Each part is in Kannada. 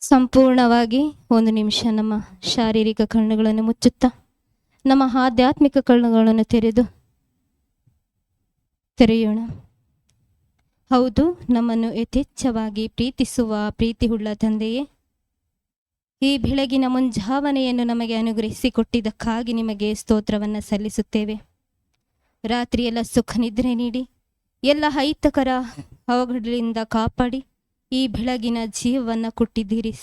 ಸಂಪೂರ್ಣವಾಗಿ ಒಂದು ನಿಮಿಷ ನಮ್ಮ ಶಾರೀರಿಕ ಕಣ್ಣುಗಳನ್ನು ಮುಚ್ಚುತ್ತಾ ನಮ್ಮ ಆಧ್ಯಾತ್ಮಿಕ ಕಣ್ಣುಗಳನ್ನು ತೆರೆಯೋಣ. ಹೌದು, ನಮ್ಮನ್ನು ಯಥೇಚ್ಛವಾಗಿ ಪ್ರೀತಿಸುವ ಪ್ರೀತಿಯುಳ್ಳ ತಂದೆಯೇ, ಈ ಬೆಳಗಿನ ಮುಂಜಾವನೆಯನ್ನು ನಮಗೆ ಅನುಗ್ರಹಿಸಿಕೊಟ್ಟಿದ್ದಕ್ಕಾಗಿ ನಿಮಗೆ ಸ್ತೋತ್ರವನ್ನು ಸಲ್ಲಿಸುತ್ತೇವೆ. ರಾತ್ರಿಯೆಲ್ಲ ಸುಖ ನಿದ್ರೆ ನೀಡಿ ಎಲ್ಲ ಅಹಿತಕರ ಅವಘಡಗಳಿಂದ ಕಾಪಾಡಿ ಈ ಬೆಳಗಿನ ಜೀವವನ್ನು ಕೊಟ್ಟಿದ್ದೀರಿ.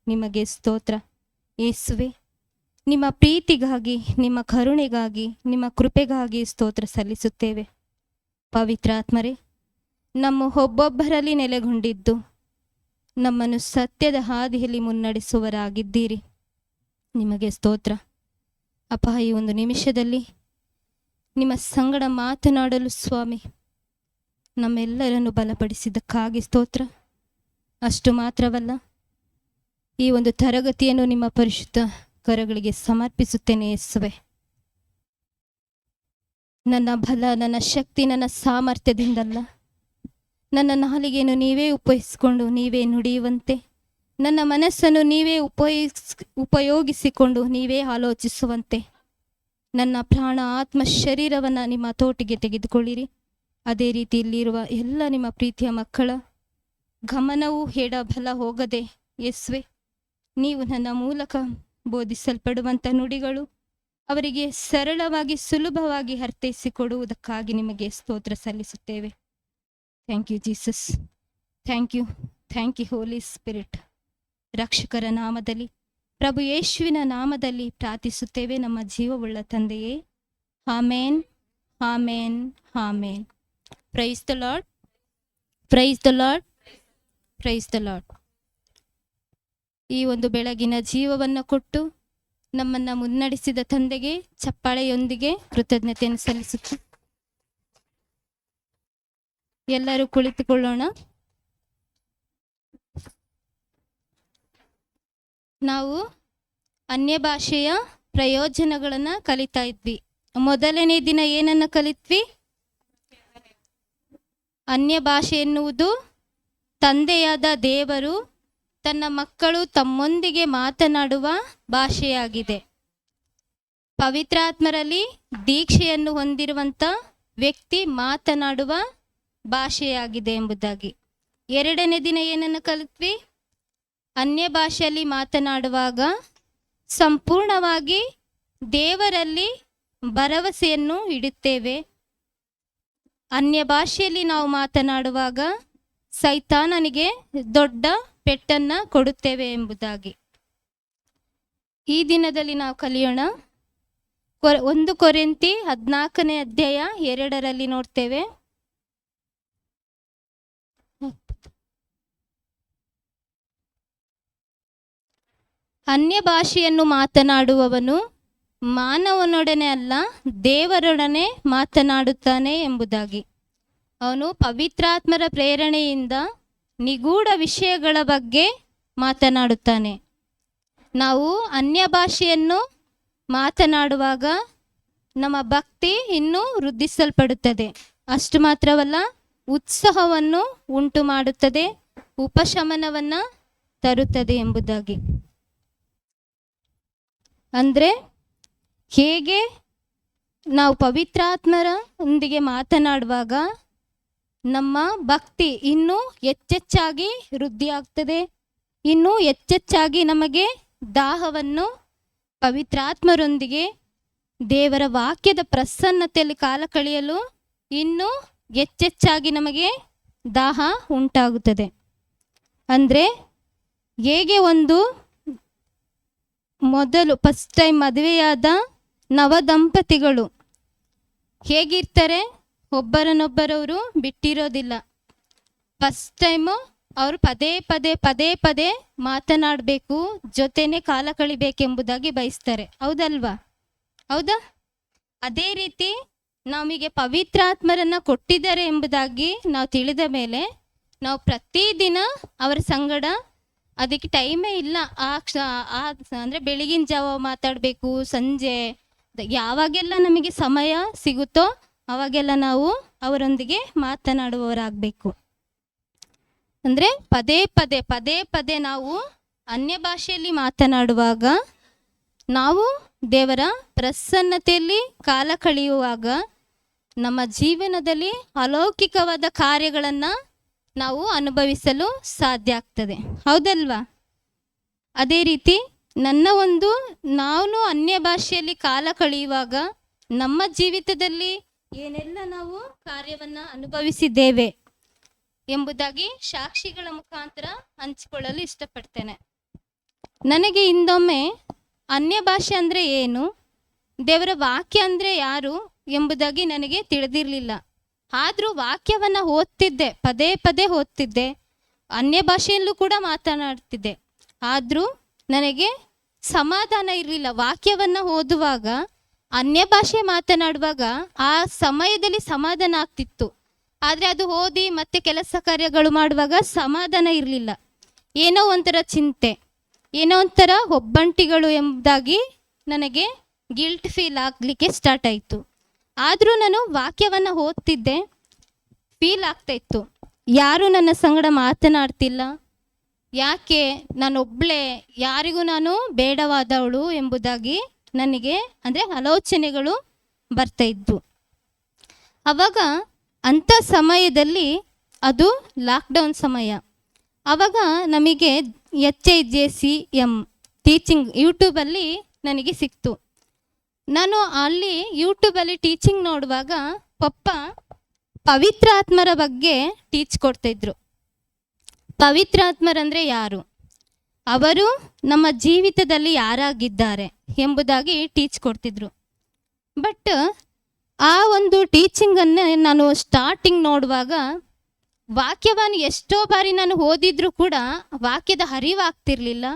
ನಿಮಗೆ ಸ್ತೋತ್ರ ಯೇಸುವೆ. ನಿಮ್ಮ ಪ್ರೀತಿಗಾಗಿ, ನಿಮ್ಮ ಕರುಣೆಗಾಗಿ, ನಿಮ್ಮ ಕೃಪೆಗಾಗಿ ಸ್ತೋತ್ರ ಸಲ್ಲಿಸುತ್ತೇವೆ. ಪವಿತ್ರಾತ್ಮರೇ, ನಮ್ಮ ಒಬ್ಬೊಬ್ಬರಲ್ಲಿ ನೆಲೆಗೊಂಡಿದ್ದು ನಮ್ಮನ್ನು ಸತ್ಯದ ಹಾದಿಯಲ್ಲಿ ಮುನ್ನಡೆಸುವರಾಗಿದ್ದೀರಿ. ನಿಮಗೆ ಸ್ತೋತ್ರ ಅಪ್ಪ. ಈ ಒಂದು ನಿಮಿಷದಲ್ಲಿ ನಿಮ್ಮ ಸಂಗಡ ಮಾತನಾಡಲು ಸ್ವಾಮಿ ನಮ್ಮೆಲ್ಲರನ್ನು ಬಲಪಡಿಸಿದ್ದಕ್ಕಾಗಿ ಸ್ತೋತ್ರ. ಅಷ್ಟು ಮಾತ್ರವಲ್ಲ, ಈ ಒಂದು ತರಗತಿಯನ್ನು ನಿಮ್ಮ ಪರಿಶುದ್ಧ ಕರಗಳಿಗೆ ಸಮರ್ಪಿಸುತ್ತೇನೆ ಯೇಸುವೆ. ನನ್ನ ಬಲ, ನನ್ನ ಶಕ್ತಿ, ನನ್ನ ಸಾಮರ್ಥ್ಯದಿಂದಲ್ಲ, ನನ್ನ ನಾಲಿಗೆಯನ್ನು ನೀವೇ ಉಪಯೋಗಿಸಿಕೊಂಡು ನೀವೇ ನುಡಿಯುವಂತೆ, ನನ್ನ ಮನಸ್ಸನ್ನು ನೀವೇ ಉಪಯೋಗಿಸಿಕೊಂಡು ನೀವೇ ಆಲೋಚಿಸುವಂತೆ, ನನ್ನ ಪ್ರಾಣ, ಆತ್ಮ, ಶರೀರವನ್ನು ನಿಮ್ಮ ತೋಟಿಗೆ ತೆಗೆದುಕೊಳ್ಳಿರಿ. ಅದೇ ರೀತಿ ಇಲ್ಲಿರುವ ಎಲ್ಲ ನಿಮ್ಮ ಪ್ರೀತಿಯ ಮಕ್ಕಳ ಗಮನವೂ ಎಡಬಲ ಹೋಗದೆ ಯೇಸುವೆ, ನೀವು ನನ್ನ ಮೂಲಕ ಬೋಧಿಸಲ್ಪಡುವಂಥ ನುಡಿಗಳು ಅವರಿಗೆ ಸರಳವಾಗಿ, ಸುಲಭವಾಗಿ ಅರ್ಥೈಸಿಕೊಡುವುದಕ್ಕಾಗಿ ನಿಮಗೆ ಸ್ತೋತ್ರ ಸಲ್ಲಿಸುತ್ತೇವೆ. Thank you Jesus. Thank you Holy Spirit. ರಕ್ಷಕರ ನಾಮದಲ್ಲಿ, ಪ್ರಭು ಯೇಸುವಿನ ನಾಮದಲ್ಲಿ ಪ್ರಾರ್ಥಿಸುತ್ತೇವೆ ನಮ್ಮ ಜೀವವುಳ್ಳ ತಂದೆಯೇ. Amen, amen, amen. Praise the Lord, praise the Lord, praise the Lord. ಈ ಒಂದು ಬೆಳಗಿನ ಜೀವವನ್ನು ಕೊಟ್ಟು ನಮ್ಮನ್ನು ಮುನ್ನಡೆಸಿದ ತಂದೆಗೆ ಚಪ್ಪಾಳೆಯೊಂದಿಗೆ ಕೃತಜ್ಞತೆಯನ್ನು ಸಲ್ಲಿಸುತ್ತೆ. ಎಲ್ಲರೂ ಕುಳಿತುಕೊಳ್ಳೋಣ. ನಾವು ಅನ್ಯ ಭಾಷೆಯ ಪ್ರಯೋಜನಗಳನ್ನು ಕಲಿತಾ ಇದ್ವಿ. ಮೊದಲನೇ ದಿನ ಏನನ್ನು ಕಲಿತ್ವಿ? ಅನ್ಯ ಭಾಷೆ ಎನ್ನುವುದು ತಂದೆಯಾದ ದೇವರು ತನ್ನ ಮಕ್ಕಳು ತಮ್ಮೊಂದಿಗೆ ಮಾತನಾಡುವ ಭಾಷೆಯಾಗಿದೆ. ಪವಿತ್ರಾತ್ಮರಲ್ಲಿ ದೀಕ್ಷೆಯನ್ನು ಹೊಂದಿರುವಂಥ ವ್ಯಕ್ತಿ ಮಾತನಾಡುವ ಭಾಷೆಯಾಗಿದೆ ಎಂಬುದಾಗಿ. ಎರಡನೇ ದಿನ ಏನನ್ನು ಕಲಿತ್ವಿ? ಅನ್ಯ ಭಾಷೆಯಲ್ಲಿ ಮಾತನಾಡುವಾಗ ಸಂಪೂರ್ಣವಾಗಿ ದೇವರಲ್ಲಿ ಭರವಸೆಯನ್ನು ಇಡುತ್ತೇವೆ. ಅನ್ಯ ಭಾಷೆಯಲ್ಲಿ ನಾವು ಮಾತನಾಡುವಾಗ ಸೈತಾನನಿಗೆ ದೊಡ್ಡ ಪೆಟ್ಟನ್ನು ಕೊಡುತ್ತೇವೆ ಎಂಬುದಾಗಿ. ಈ ದಿನದಲ್ಲಿ ನಾವು ಕಲಿಯೋಣ. 1 ಕೊರಿಂಥಿ 14ನೇ ಅಧ್ಯಾಯ 2ರಲ್ಲಿ ನೋಡ್ತೇವೆ. ಅನ್ಯ ಭಾಷೆಯನ್ನು ಮಾತನಾಡುವವನು ಮಾನವನೊಡನೆ ಅಲ್ಲ, ದೇವರೊಡನೆ ಮಾತನಾಡುತ್ತಾನೆ ಎಂಬುದಾಗಿ. ಅವನು ಪವಿತ್ರಾತ್ಮರ ಪ್ರೇರಣೆಯಿಂದ ನಿಗೂಢ ವಿಷಯಗಳ ಬಗ್ಗೆ ಮಾತನಾಡುತ್ತಾನೆ. ನಾವು ಅನ್ಯ ಭಾಷೆಯನ್ನು ಮಾತನಾಡುವಾಗ ನಮ್ಮ ಭಕ್ತಿ ಇನ್ನೂ ವೃದ್ಧಿಸಲ್ಪಡುತ್ತದೆ. ಅಷ್ಟು ಮಾತ್ರವಲ್ಲ, ಉತ್ಸಾಹವನ್ನು ಉಂಟು ಮಾಡುತ್ತದೆ, ಉಪಶಮನವನ್ನು ತರುತ್ತದೆ ಎಂಬುದಾಗಿ. ಅಂದರೆ ಹೇಗೆ ನಾವು ಪವಿತ್ರಾತ್ಮರ ಒಂದಿಗೆ ಮಾತನಾಡುವಾಗ ನಮ್ಮ ಭಕ್ತಿ ಇನ್ನೂ ಹೆಚ್ಚೆಚ್ಚಾಗಿ ವೃದ್ಧಿಯಾಗ್ತದೆ, ಇನ್ನೂ ಹೆಚ್ಚೆಚ್ಚಾಗಿ ನಮಗೆ ದಾಹವನ್ನು ಪವಿತ್ರಾತ್ಮರೊಂದಿಗೆ ದೇವರ ವಾಕ್ಯದ ಪ್ರಸನ್ನತೆಯಲ್ಲಿ ಕಾಲ ಕಳೆಯಲು ಇನ್ನೂ ಹೆಚ್ಚೆಚ್ಚಾಗಿ ನಮಗೆ ದಾಹ ಉಂಟಾಗುತ್ತದೆ. ಅಂದರೆ ಹೇಗೆ ಒಂದು ಮೊದಲು ಫಸ್ಟ್ ಟೈಮ್ ಮದುವೆಯಾದ ನವದಂಪತಿಗಳು ಹೇಗಿರ್ತಾರೆ, ಒಬ್ಬರನ್ನೊಬ್ಬರವರು ಬಿಟ್ಟಿರೋದಿಲ್ಲ. ಫಸ್ಟ್ ಟೈಮು ಅವರು ಪದೇ ಪದೇ ಮಾತನಾಡಬೇಕು, ಜೊತೆನೇ ಕಾಲ ಕಳಿಬೇಕೆಂಬುದಾಗಿ ಬಯಸ್ತಾರೆ. ಹೌದಲ್ವಾ? ಹೌದಾ? ಅದೇ ರೀತಿ ನಮಗೆ ಪವಿತ್ರಾತ್ಮರನ್ನು ಕೊಟ್ಟಿದ್ದಾರೆ ಎಂಬುದಾಗಿ ನಾವು ತಿಳಿದ ಮೇಲೆ ನಾವು ಪ್ರತಿದಿನ ಅವರ ಸಂಗಡ, ಅದಕ್ಕೆ ಟೈಮೇ ಇಲ್ಲ. ಅಂದರೆ ಬೆಳಗಿನ ಜಾವ ಮಾತಾಡಬೇಕು, ಸಂಜೆ ಯಾವಾಗೆಲ್ಲ ನಮಗೆ ಸಮಯ ಸಿಗುತ್ತೋ ಅವಾಗೆಲ್ಲ ನಾವು ಅವರೊಂದಿಗೆ ಮಾತನಾಡುವವರಾಗಬೇಕು. ಅಂದರೆ ಪದೇ ಪದೇ ನಾವು ಅನ್ಯ ಭಾಷೆಯಲ್ಲಿ ಮಾತನಾಡುವಾಗ, ನಾವು ದೇವರ ಪ್ರಸನ್ನತೆಯಲ್ಲಿ ಕಾಲ ಕಳೆಯುವಾಗ ನಮ್ಮ ಜೀವನದಲ್ಲಿ ಅಲೌಕಿಕವಾದ ಕಾರ್ಯಗಳನ್ನು ನಾವು ಅನುಭವಿಸಲು ಸಾಧ್ಯ ಆಗ್ತದೆ. ಹೌದಲ್ವಾ? ಅದೇ ರೀತಿ ನಾನು ಅನ್ಯ ಭಾಷೆಯಲ್ಲಿ ಕಾಲ ಕಳೆಯುವಾಗ ನಮ್ಮ ಜೀವಿತದಲ್ಲಿ ಏನೆಲ್ಲ ನಾವು ಕಾರ್ಯವನ್ನು ಅನುಭವಿಸಿದ್ದೇವೆ ಎಂಬುದಾಗಿ ಸಾಕ್ಷಿಗಳ ಮುಖಾಂತರ ಹಂಚಿಕೊಳ್ಳಲು ಇಷ್ಟಪಡ್ತೇನೆ. ನನಗೆ ಹಿಂದೊಮ್ಮೆ ಅನ್ಯ ಭಾಷೆ ಅಂದರೆ ಏನು, ದೇವರ ವಾಕ್ಯ ಅಂದರೆ ಯಾರು ಎಂಬುದಾಗಿ ನನಗೆ ತಿಳಿದಿರಲಿಲ್ಲ. ಆದರೂ ವಾಕ್ಯವನ್ನು ಓದ್ತಿದ್ದೆ, ಪದೇ ಪದೇ ಓದ್ತಿದ್ದೆ, ಅನ್ಯ ಭಾಷೆಯಲ್ಲೂ ಕೂಡ ಮಾತನಾಡ್ತಿದ್ದೆ. ಆದರೂ ನನಗೆ ಸಮಾಧಾನ ಇರಲಿಲ್ಲ. ವಾಕ್ಯವನ್ನು ಓದುವಾಗ, ಅನ್ಯ ಭಾಷೆ ಮಾತನಾಡುವಾಗ ಆ ಸಮಯದಲ್ಲಿ ಸಮಾಧಾನ ಆಗ್ತಿತ್ತು. ಆದರೆ ಅದು ಓದಿ ಮತ್ತೆ ಕೆಲಸ ಕಾರ್ಯಗಳು ಮಾಡುವಾಗ ಸಮಾಧಾನ ಇರಲಿಲ್ಲ. ಏನೋ ಒಂಥರ ಚಿಂತೆ, ಏನೋ ಒಂಥರ ಒಬ್ಬಂಟಿಗಳು ಎಂಬುದಾಗಿ ನನಗೆ ಗಿಲ್ಟ್ ಫೀಲ್ ಆಗಲಿಕ್ಕೆ ಸ್ಟಾರ್ಟ್ ಆಯಿತು. ಆದರೂ ನಾನು ವಾಕ್ಯವನ್ನು ಓದ್ತಿದ್ದೆ, ಫೀಲ್ ಆಗ್ತಾಯಿತ್ತು, ಯಾರೂ ನನ್ನ ಸಂಗಡ ಮಾತನಾಡ್ತಿಲ್ಲ, ಯಾಕೆ ನಾನೊಬ್ಬಳೇ, ಯಾರಿಗೂ ನಾನು ಬೇಡವಾದವಳು ಎಂಬುದಾಗಿ ನನಗೆ ಆಲೋಚನೆಗಳು ಬರ್ತಾಯಿದ್ವು. ಆವಾಗ ಅಂಥ ಸಮಯದಲ್ಲಿ ಅದು ಲಾಕ್ಡೌನ್ ಸಮಯ. ಆವಾಗ ನಮಗೆ HIJCM ಟೀಚಿಂಗ್ ಯೂಟ್ಯೂಬಲ್ಲಿ ನನಗೆ ಸಿಕ್ತು. ನಾನು ಅಲ್ಲಿ ಯೂಟ್ಯೂಬಲ್ಲಿ ಟೀಚಿಂಗ್ ನೋಡುವಾಗ ಪಪ್ಪ ಪವಿತ್ರಾತ್ಮರ ಬಗ್ಗೆ ಟೀಚ್ ಕೊಡ್ತಾಯಿದ್ರು. ಪವಿತ್ರಾತ್ಮರಂದರೆ ಯಾರು, ಅವರು ನಮ್ಮ ಜೀವಿತದಲ್ಲಿ ಯಾರಾಗಿದ್ದಾರೆ ಎಂಬುದಾಗಿ ಟೀಚ್ ಕೊಡ್ತಿದ್ರು. ಬಟ್ ಆ ಒಂದು ಟೀಚಿಂಗನ್ನು ನಾನು ಸ್ಟಾರ್ಟಿಂಗ್ ನೋಡುವಾಗ ವಾಕ್ಯವನ್ನು ಎಷ್ಟೋ ಬಾರಿ ನಾನು ಓದಿದ್ರೂ ಕೂಡ ವಾಕ್ಯದ ಅರಿವಾಗ್ತಿರ್ಲಿಲ್ಲ.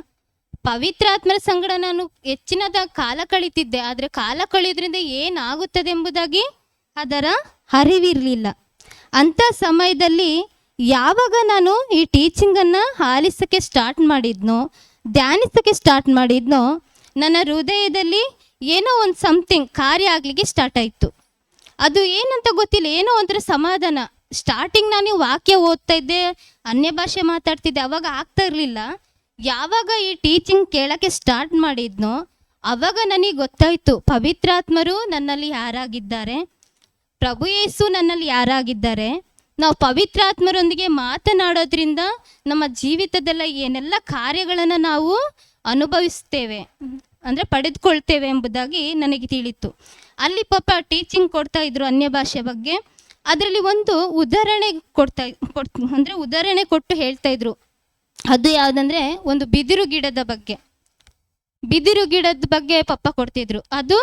ಪವಿತ್ರಾತ್ಮರ ಸಂಗಡ ನಾನು ಹೆಚ್ಚಿನದ ಕಾಲ ಕಳೀತಿದ್ದೆ, ಆದರೆ ಕಾಲ ಕಳೆಯೋದ್ರಿಂದ ಏನಾಗುತ್ತದೆ ಎಂಬುದಾಗಿ ಅದರ ಅರಿವಿರಲಿಲ್ಲ. ಅಂಥ ಸಮಯದಲ್ಲಿ ಯಾವಾಗ ನಾನು ಈ ಟೀಚಿಂಗನ್ನು ಆಲಿಸೋಕ್ಕೆ ಸ್ಟಾರ್ಟ್ ಮಾಡಿದ್ನೋ, ಧ್ಯಾನಿಸೋಕ್ಕೆ ಸ್ಟಾರ್ಟ್ ಮಾಡಿದ್ನೋ, ನನ್ನ ಹೃದಯದಲ್ಲಿ ಏನೋ ಒಂದು ಸಮಥಿಂಗ್ ಕಾರ್ಯ ಆಗಲಿಕ್ಕೆ ಸ್ಟಾರ್ಟ್ ಆಯಿತು. ಅದು ಏನಂತ ಗೊತ್ತಿಲ್ಲ, ಏನೋ ಒಂಥರ ಸಮಾಧಾನ. ಸ್ಟಾರ್ಟಿಂಗ್ ನಾನು ವಾಕ್ಯ ಓದ್ತಾ ಇದ್ದೆ, ಅನ್ಯ ಭಾಷೆ ಮಾತಾಡ್ತಿದ್ದೆ, ಅವಾಗ ಆಗ್ತಾ ಇರಲಿಲ್ಲ. ಯಾವಾಗ ಈ ಟೀಚಿಂಗ್ ಕೇಳೋಕ್ಕೆ ಸ್ಟಾರ್ಟ್ ಮಾಡಿದ್ನೋ ಆವಾಗ ನನಗೆ ಗೊತ್ತಾಯಿತು, ಪವಿತ್ರಾತ್ಮರು ನನ್ನಲ್ಲಿ ಯಾರಾಗಿದ್ದಾರೆ, ಪ್ರಭು ಯೇಸು ನನ್ನಲ್ಲಿ ಯಾರಾಗಿದ್ದಾರೆ. ನಾವು ಪವಿತ್ರಾತ್ಮರೊಂದಿಗೆ ಮಾತನಾಡೋದ್ರಿಂದ ನಮ್ಮ ಜೀವಿತದಲ್ಲಿ ಏನೆಲ್ಲ ಕಾರ್ಯಗಳನ್ನು ನಾವು ಅನುಭವಿಸ್ತೇವೆ, ಪಡೆದುಕೊಳ್ತೇವೆ ಎಂಬುದಾಗಿ ನನಗೆ ತಿಳಿತು. ಅಲ್ಲಿ ಪಾಪ ಟೀಚಿಂಗ್ ಕೊಡ್ತಾ ಇದ್ರು ಅನ್ಯ ಭಾಷೆ ಬಗ್ಗೆ. ಅದರಲ್ಲಿ ಒಂದು ಉದಾಹರಣೆ ಉದಾಹರಣೆ ಕೊಟ್ಟು ಹೇಳ್ತಾ ಇದ್ರು. ಅದು ಯಾವುದಂದ್ರೆ ಒಂದು ಬಿದಿರು ಗಿಡದ ಬಗ್ಗೆ ಪಪ್ಪ ಕೊಡ್ತಿದ್ರು. ಅದು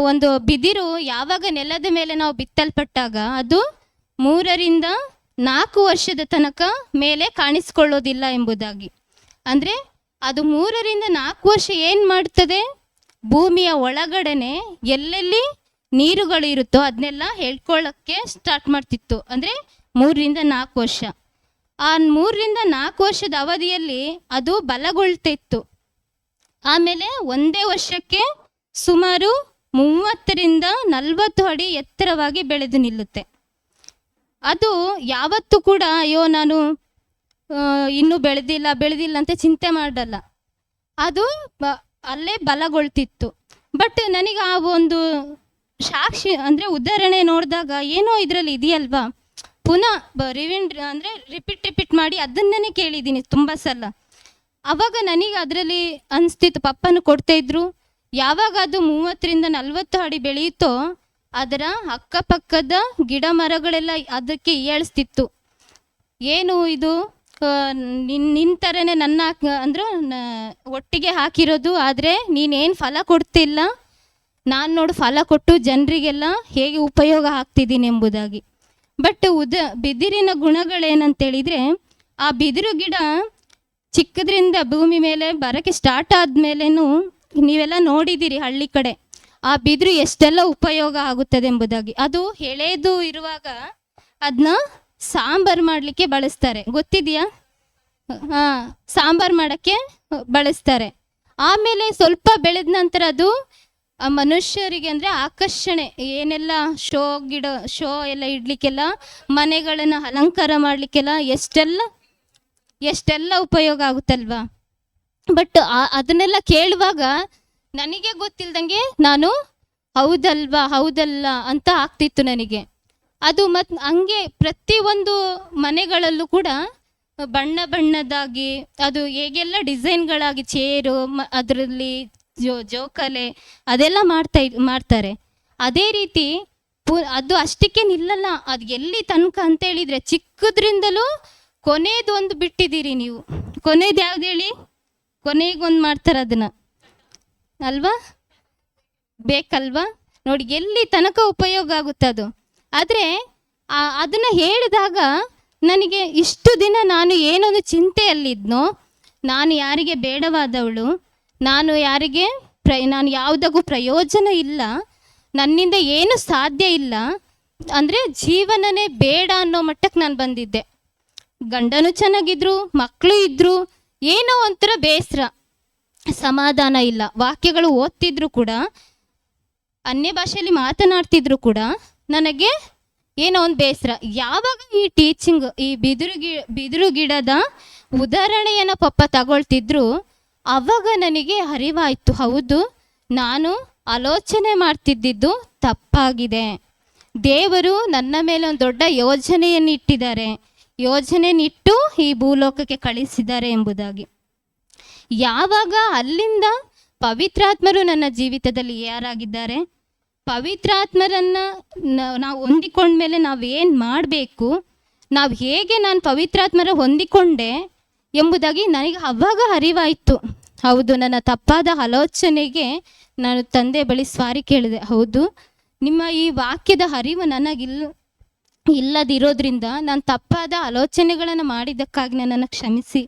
ಒಂದು ಬಿದಿರು ಯಾವಾಗ ನೆಲದ ಮೇಲೆ ನಾವು ಬಿತ್ತಲ್ಪಟ್ಟಾಗ ಅದು 3 ರಿಂದ 4 ವರ್ಷದ ತನಕ ಮೇಲೆ ಕಾಣಿಸ್ಕೊಳ್ಳೋದಿಲ್ಲ ಎಂಬುದಾಗಿ. ಅಂದರೆ ಅದು 3 ರಿಂದ 4 ವರ್ಷ ಏನು ಮಾಡ್ತದೆ, ಭೂಮಿಯ ಒಳಗಡೆನೆ ಎಲ್ಲೆಲ್ಲಿ ನೀರುಗಳು ಇರುತ್ತೋ ಅದನ್ನೆಲ್ಲ ಹೇಳ್ಕೊಳ್ಳೋಕ್ಕೆ ಸ್ಟಾರ್ಟ್ ಮಾಡ್ತಿತ್ತು. 3 ರಿಂದ 4 ವರ್ಷ. ಆ 3 ರಿಂದ 4 ವರ್ಷದ ಅವಧಿಯಲ್ಲಿ ಅದು ಬಲಗೊಳ್ತಿತ್ತು. ಆಮೇಲೆ ಒಂದೇ ವರ್ಷಕ್ಕೆ ಸುಮಾರು 30 ರಿಂದ 40 ಅಡಿ ಎತ್ತರವಾಗಿ ಬೆಳೆದು ನಿಲ್ಲುತ್ತೆ. ಅದು ಯಾವತ್ತೂ ಕೂಡ ಅಯ್ಯೋ ನಾನು ಇನ್ನೂ ಬೆಳೆದಿಲ್ಲ ಅಂತ ಚಿಂತೆ ಮಾಡಲ್ಲ, ಅದು ಅಲ್ಲೇ ಬಲಗೊಳ್ತಿತ್ತು. ಬಟ್ ನನಗೆ ಆ ಒಂದು ಸಾಕ್ಷಿ ಉದಾಹರಣೆ ನೋಡಿದಾಗ ಏನೋ ಇದರಲ್ಲಿ ಇದೆಯಲ್ವಾ, ಪುನಃ ರಿಪೀಟ್ ಮಾಡಿ ಅದನ್ನೇ ಕೇಳಿದ್ದೀನಿ ತುಂಬ ಸಲ. ಆವಾಗ ನನಗೆ ಅದರಲ್ಲಿ ಅನಿಸ್ತಿತ್ತು, ಪಪ್ಪನು ಕೊಡ್ತಾ ಇದ್ರು, ಯಾವಾಗ ಅದು 30 ರಿಂದ 40 ಅಡಿ ಬೆಳೆಯುತ್ತೋ ಅದರ ಅಕ್ಕಪಕ್ಕದ ಗಿಡ ಮರಗಳೆಲ್ಲ ಅದಕ್ಕೆ ಹೀಯಾಳಿಸ್ತಿತ್ತು. ಏನು ಇದು, ನಿನ್ನ ಥರನೇ ನನ್ನ ಒಟ್ಟಿಗೆ ಹಾಕಿರೋದು, ಆದರೆ ನೀನೇನು ಫಲ ಕೊಡ್ತಿಲ್ಲ, ನಾನು ನೋಡು ಫಲ ಕೊಟ್ಟು ಜನರಿಗೆಲ್ಲ ಹೇಗೆ ಉಪಯೋಗ ಆಗ್ತಿದ್ದೀನಿ ಎಂಬುದಾಗಿ. ಬಟ್ ಬಿದಿರಿನ ಗುಣಗಳೇನಂತೇಳಿದರೆ, ಆ ಬಿದಿರು ಗಿಡ ಚಿಕ್ಕದ್ರಿಂದ ಭೂಮಿ ಮೇಲೆ ಬರೋಕ್ಕೆ ಸ್ಟಾರ್ಟ್ ಆದಮೇಲೇನು ನೀವೆಲ್ಲ ನೋಡಿದ್ದೀರಿ ಹಳ್ಳಿ ಕಡೆ ಆ ಬಿದಿರು ಎಷ್ಟೆಲ್ಲ ಉಪಯೋಗ ಆಗುತ್ತದೆ ಎಂಬುದಾಗಿ. ಅದು ಎಳೆದು ಇರುವಾಗ ಅದನ್ನ ಸಾಂಬಾರು ಮಾಡಲಿಕ್ಕೆ ಬಳಸ್ತಾರೆ, ಗೊತ್ತಿದೆಯಾ? ಸಾಂಬಾರು ಮಾಡೋಕ್ಕೆ ಬಳಸ್ತಾರೆ. ಆಮೇಲೆ ಸ್ವಲ್ಪ ಬೆಳೆದ ನಂತರ ಅದು ಮನುಷ್ಯರಿಗೆ ಆಕರ್ಷಣೆ, ಏನೆಲ್ಲ ಶೋ ಎಲ್ಲ ಇಡಲಿಕ್ಕೆಲ್ಲ, ಮನೆಗಳನ್ನು ಅಲಂಕಾರ ಮಾಡಲಿಕ್ಕೆಲ್ಲ ಎಷ್ಟೆಲ್ಲ ಉಪಯೋಗ ಆಗುತ್ತಲ್ವಾ. ಬಟ್ ಅದನ್ನೆಲ್ಲ ಕೇಳುವಾಗ ನನಗೆ ಗೊತ್ತಿಲ್ದಂಗೆ ನಾನು ಹೌದಲ್ವಾ ಹೌದಲ್ಲ ಅಂತ ಆಗ್ತಿತ್ತು ನನಗೆ. ಅದು ಮತ್ತು ಹಂಗೆ ಪ್ರತಿಯೊಂದು ಮನೆಗಳಲ್ಲೂ ಕೂಡ ಬಣ್ಣ ಬಣ್ಣದಾಗಿ ಅದು ಹೇಗೆಲ್ಲ ಡಿಸೈನ್ಗಳಾಗಿ ಚೇರು ಅದರಲ್ಲಿ ಜೋಕಾಲೆ ಅದೆಲ್ಲ ಮಾಡ್ತಾರೆ. ಅದೇ ರೀತಿ ಅದು ಅಷ್ಟಕ್ಕೆ ನಿಲ್ಲಲ್ಲ. ಅದು ಎಲ್ಲಿ ತನಕ ಅಂತ ಹೇಳಿದರೆ ಚಿಕ್ಕದ್ರಿಂದಲೂ ಕೊನೆಯದು ಒಂದು ಬಿಟ್ಟಿದ್ದೀರಿ ನೀವು. ಕೊನೆಯದು ಯಾವ್ದು ಹೇಳಿ? ಕೊನೆಗೊಂದು ಮಾಡ್ತಾರೆ ಅದನ್ನು ಅಲ್ವಾ, ಬೇಕಲ್ವಾ? ನೋಡಿ ಎಲ್ಲಿ ತನಕ ಉಪಯೋಗ ಆಗುತ್ತೆ ಅದು. ಆದರೆ ಅದನ್ನು ಹೇಳಿದಾಗ ನನಗೆ ಇಷ್ಟು ದಿನ ನಾನು ಏನೊಂದು ಚಿಂತೆಯಲ್ಲಿದ್ನೋ, ನಾನು ಯಾರಿಗೆ ಬೇಡವಾದವಳು, ನಾನು ಯಾರಿಗೆ ನಾನು ಯಾವುದಕ್ಕೂ ಪ್ರಯೋಜನ ಇಲ್ಲ, ನನ್ನಿಂದ ಏನು ಸಾಧ್ಯ ಇಲ್ಲ ಅಂದರೆ ಜೀವನನೇ ಬೇಡ ಅನ್ನೋ ಮಟ್ಟಕ್ಕೆ ನಾನು ಬಂದಿದ್ದೆ. ಗಂಡನೂ ಚೆನ್ನಾಗಿದ್ರು, ಮಕ್ಕಳು ಇದ್ದರು, ಏನೋ ಒಂಥರ ಬೇಸರ, ಸಮಾಧಾನ ಇಲ್ಲ. ವಾಕ್ಯಗಳು ಓದ್ತಿದ್ರು ಕೂಡ, ಅನ್ಯ ಭಾಷೆಯಲ್ಲಿ ಮಾತನಾಡ್ತಿದ್ರು ಕೂಡ ನನಗೆ ಏನೋ ಒಂದು ಬೇಸರ. ಯಾವಾಗ ಈ ಟೀಚಿಂಗ್, ಈ ಬಿದಿರು ಗಿಡದ ಉದಾಹರಣೆಯನ್ನು ಪಪ್ಪ ತಗೊಳ್ತಿದ್ರು, ಆವಾಗ ನನಗೆ ಅರಿವಾಯಿತು, ಹೌದು ನಾನು ಆಲೋಚನೆ ಮಾಡ್ತಿದ್ದಿದ್ದು ತಪ್ಪಾಗಿದೆ. ದೇವರು ನನ್ನ ಮೇಲೆ ಒಂದು ದೊಡ್ಡ ಯೋಜನೆಯನ್ನು ಇಟ್ಟಿದ್ದಾರೆ, ಯೋಜನೆಯನ್ನಿಟ್ಟು ಈ ಭೂಲೋಕಕ್ಕೆ ಕಳಿಸಿದ್ದಾರೆ ಎಂಬುದಾಗಿ. ಯಾವಾಗ ಅಲ್ಲಿಂದ ಪವಿತ್ರಾತ್ಮರು ನನ್ನ ಜೀವಿತದಲ್ಲಿ ಯಾರಾಗಿದ್ದಾರೆ, ಪವಿತ್ರಾತ್ಮರನ್ನು ನಾವು ಹೊಂದಿಕೊಂಡ್ಮೇಲೆ ನಾವೇನು ಮಾಡಬೇಕು, ನಾವು ಹೇಗೆ ನಾನು ಪವಿತ್ರಾತ್ಮರ ಹೊಂದಿಕೊಂಡೆ ಎಂಬುದಾಗಿ ನನಗೆ ಆವಾಗ ಅರಿವಾಯಿತು. ಹೌದು, ನನ್ನ ತಪ್ಪಾದ ಆಲೋಚನೆಗೆ ನಾನು ತಂದೆ ಬಳಿ ಸಾರಿ ಕೇಳಿದೆ. ಹೌದು, ನಿಮ್ಮ ಈ ವಾಕ್ಯದ ಅರಿವು ಇಲ್ಲದಿರೋದ್ರಿಂದ ನಾನು ತಪ್ಪಾದ ಆಲೋಚನೆಗಳನ್ನು ಮಾಡಿದ್ದಕ್ಕಾಗಿ ನನ್ನನ್ನು ಕ್ಷಮಿಸಿ.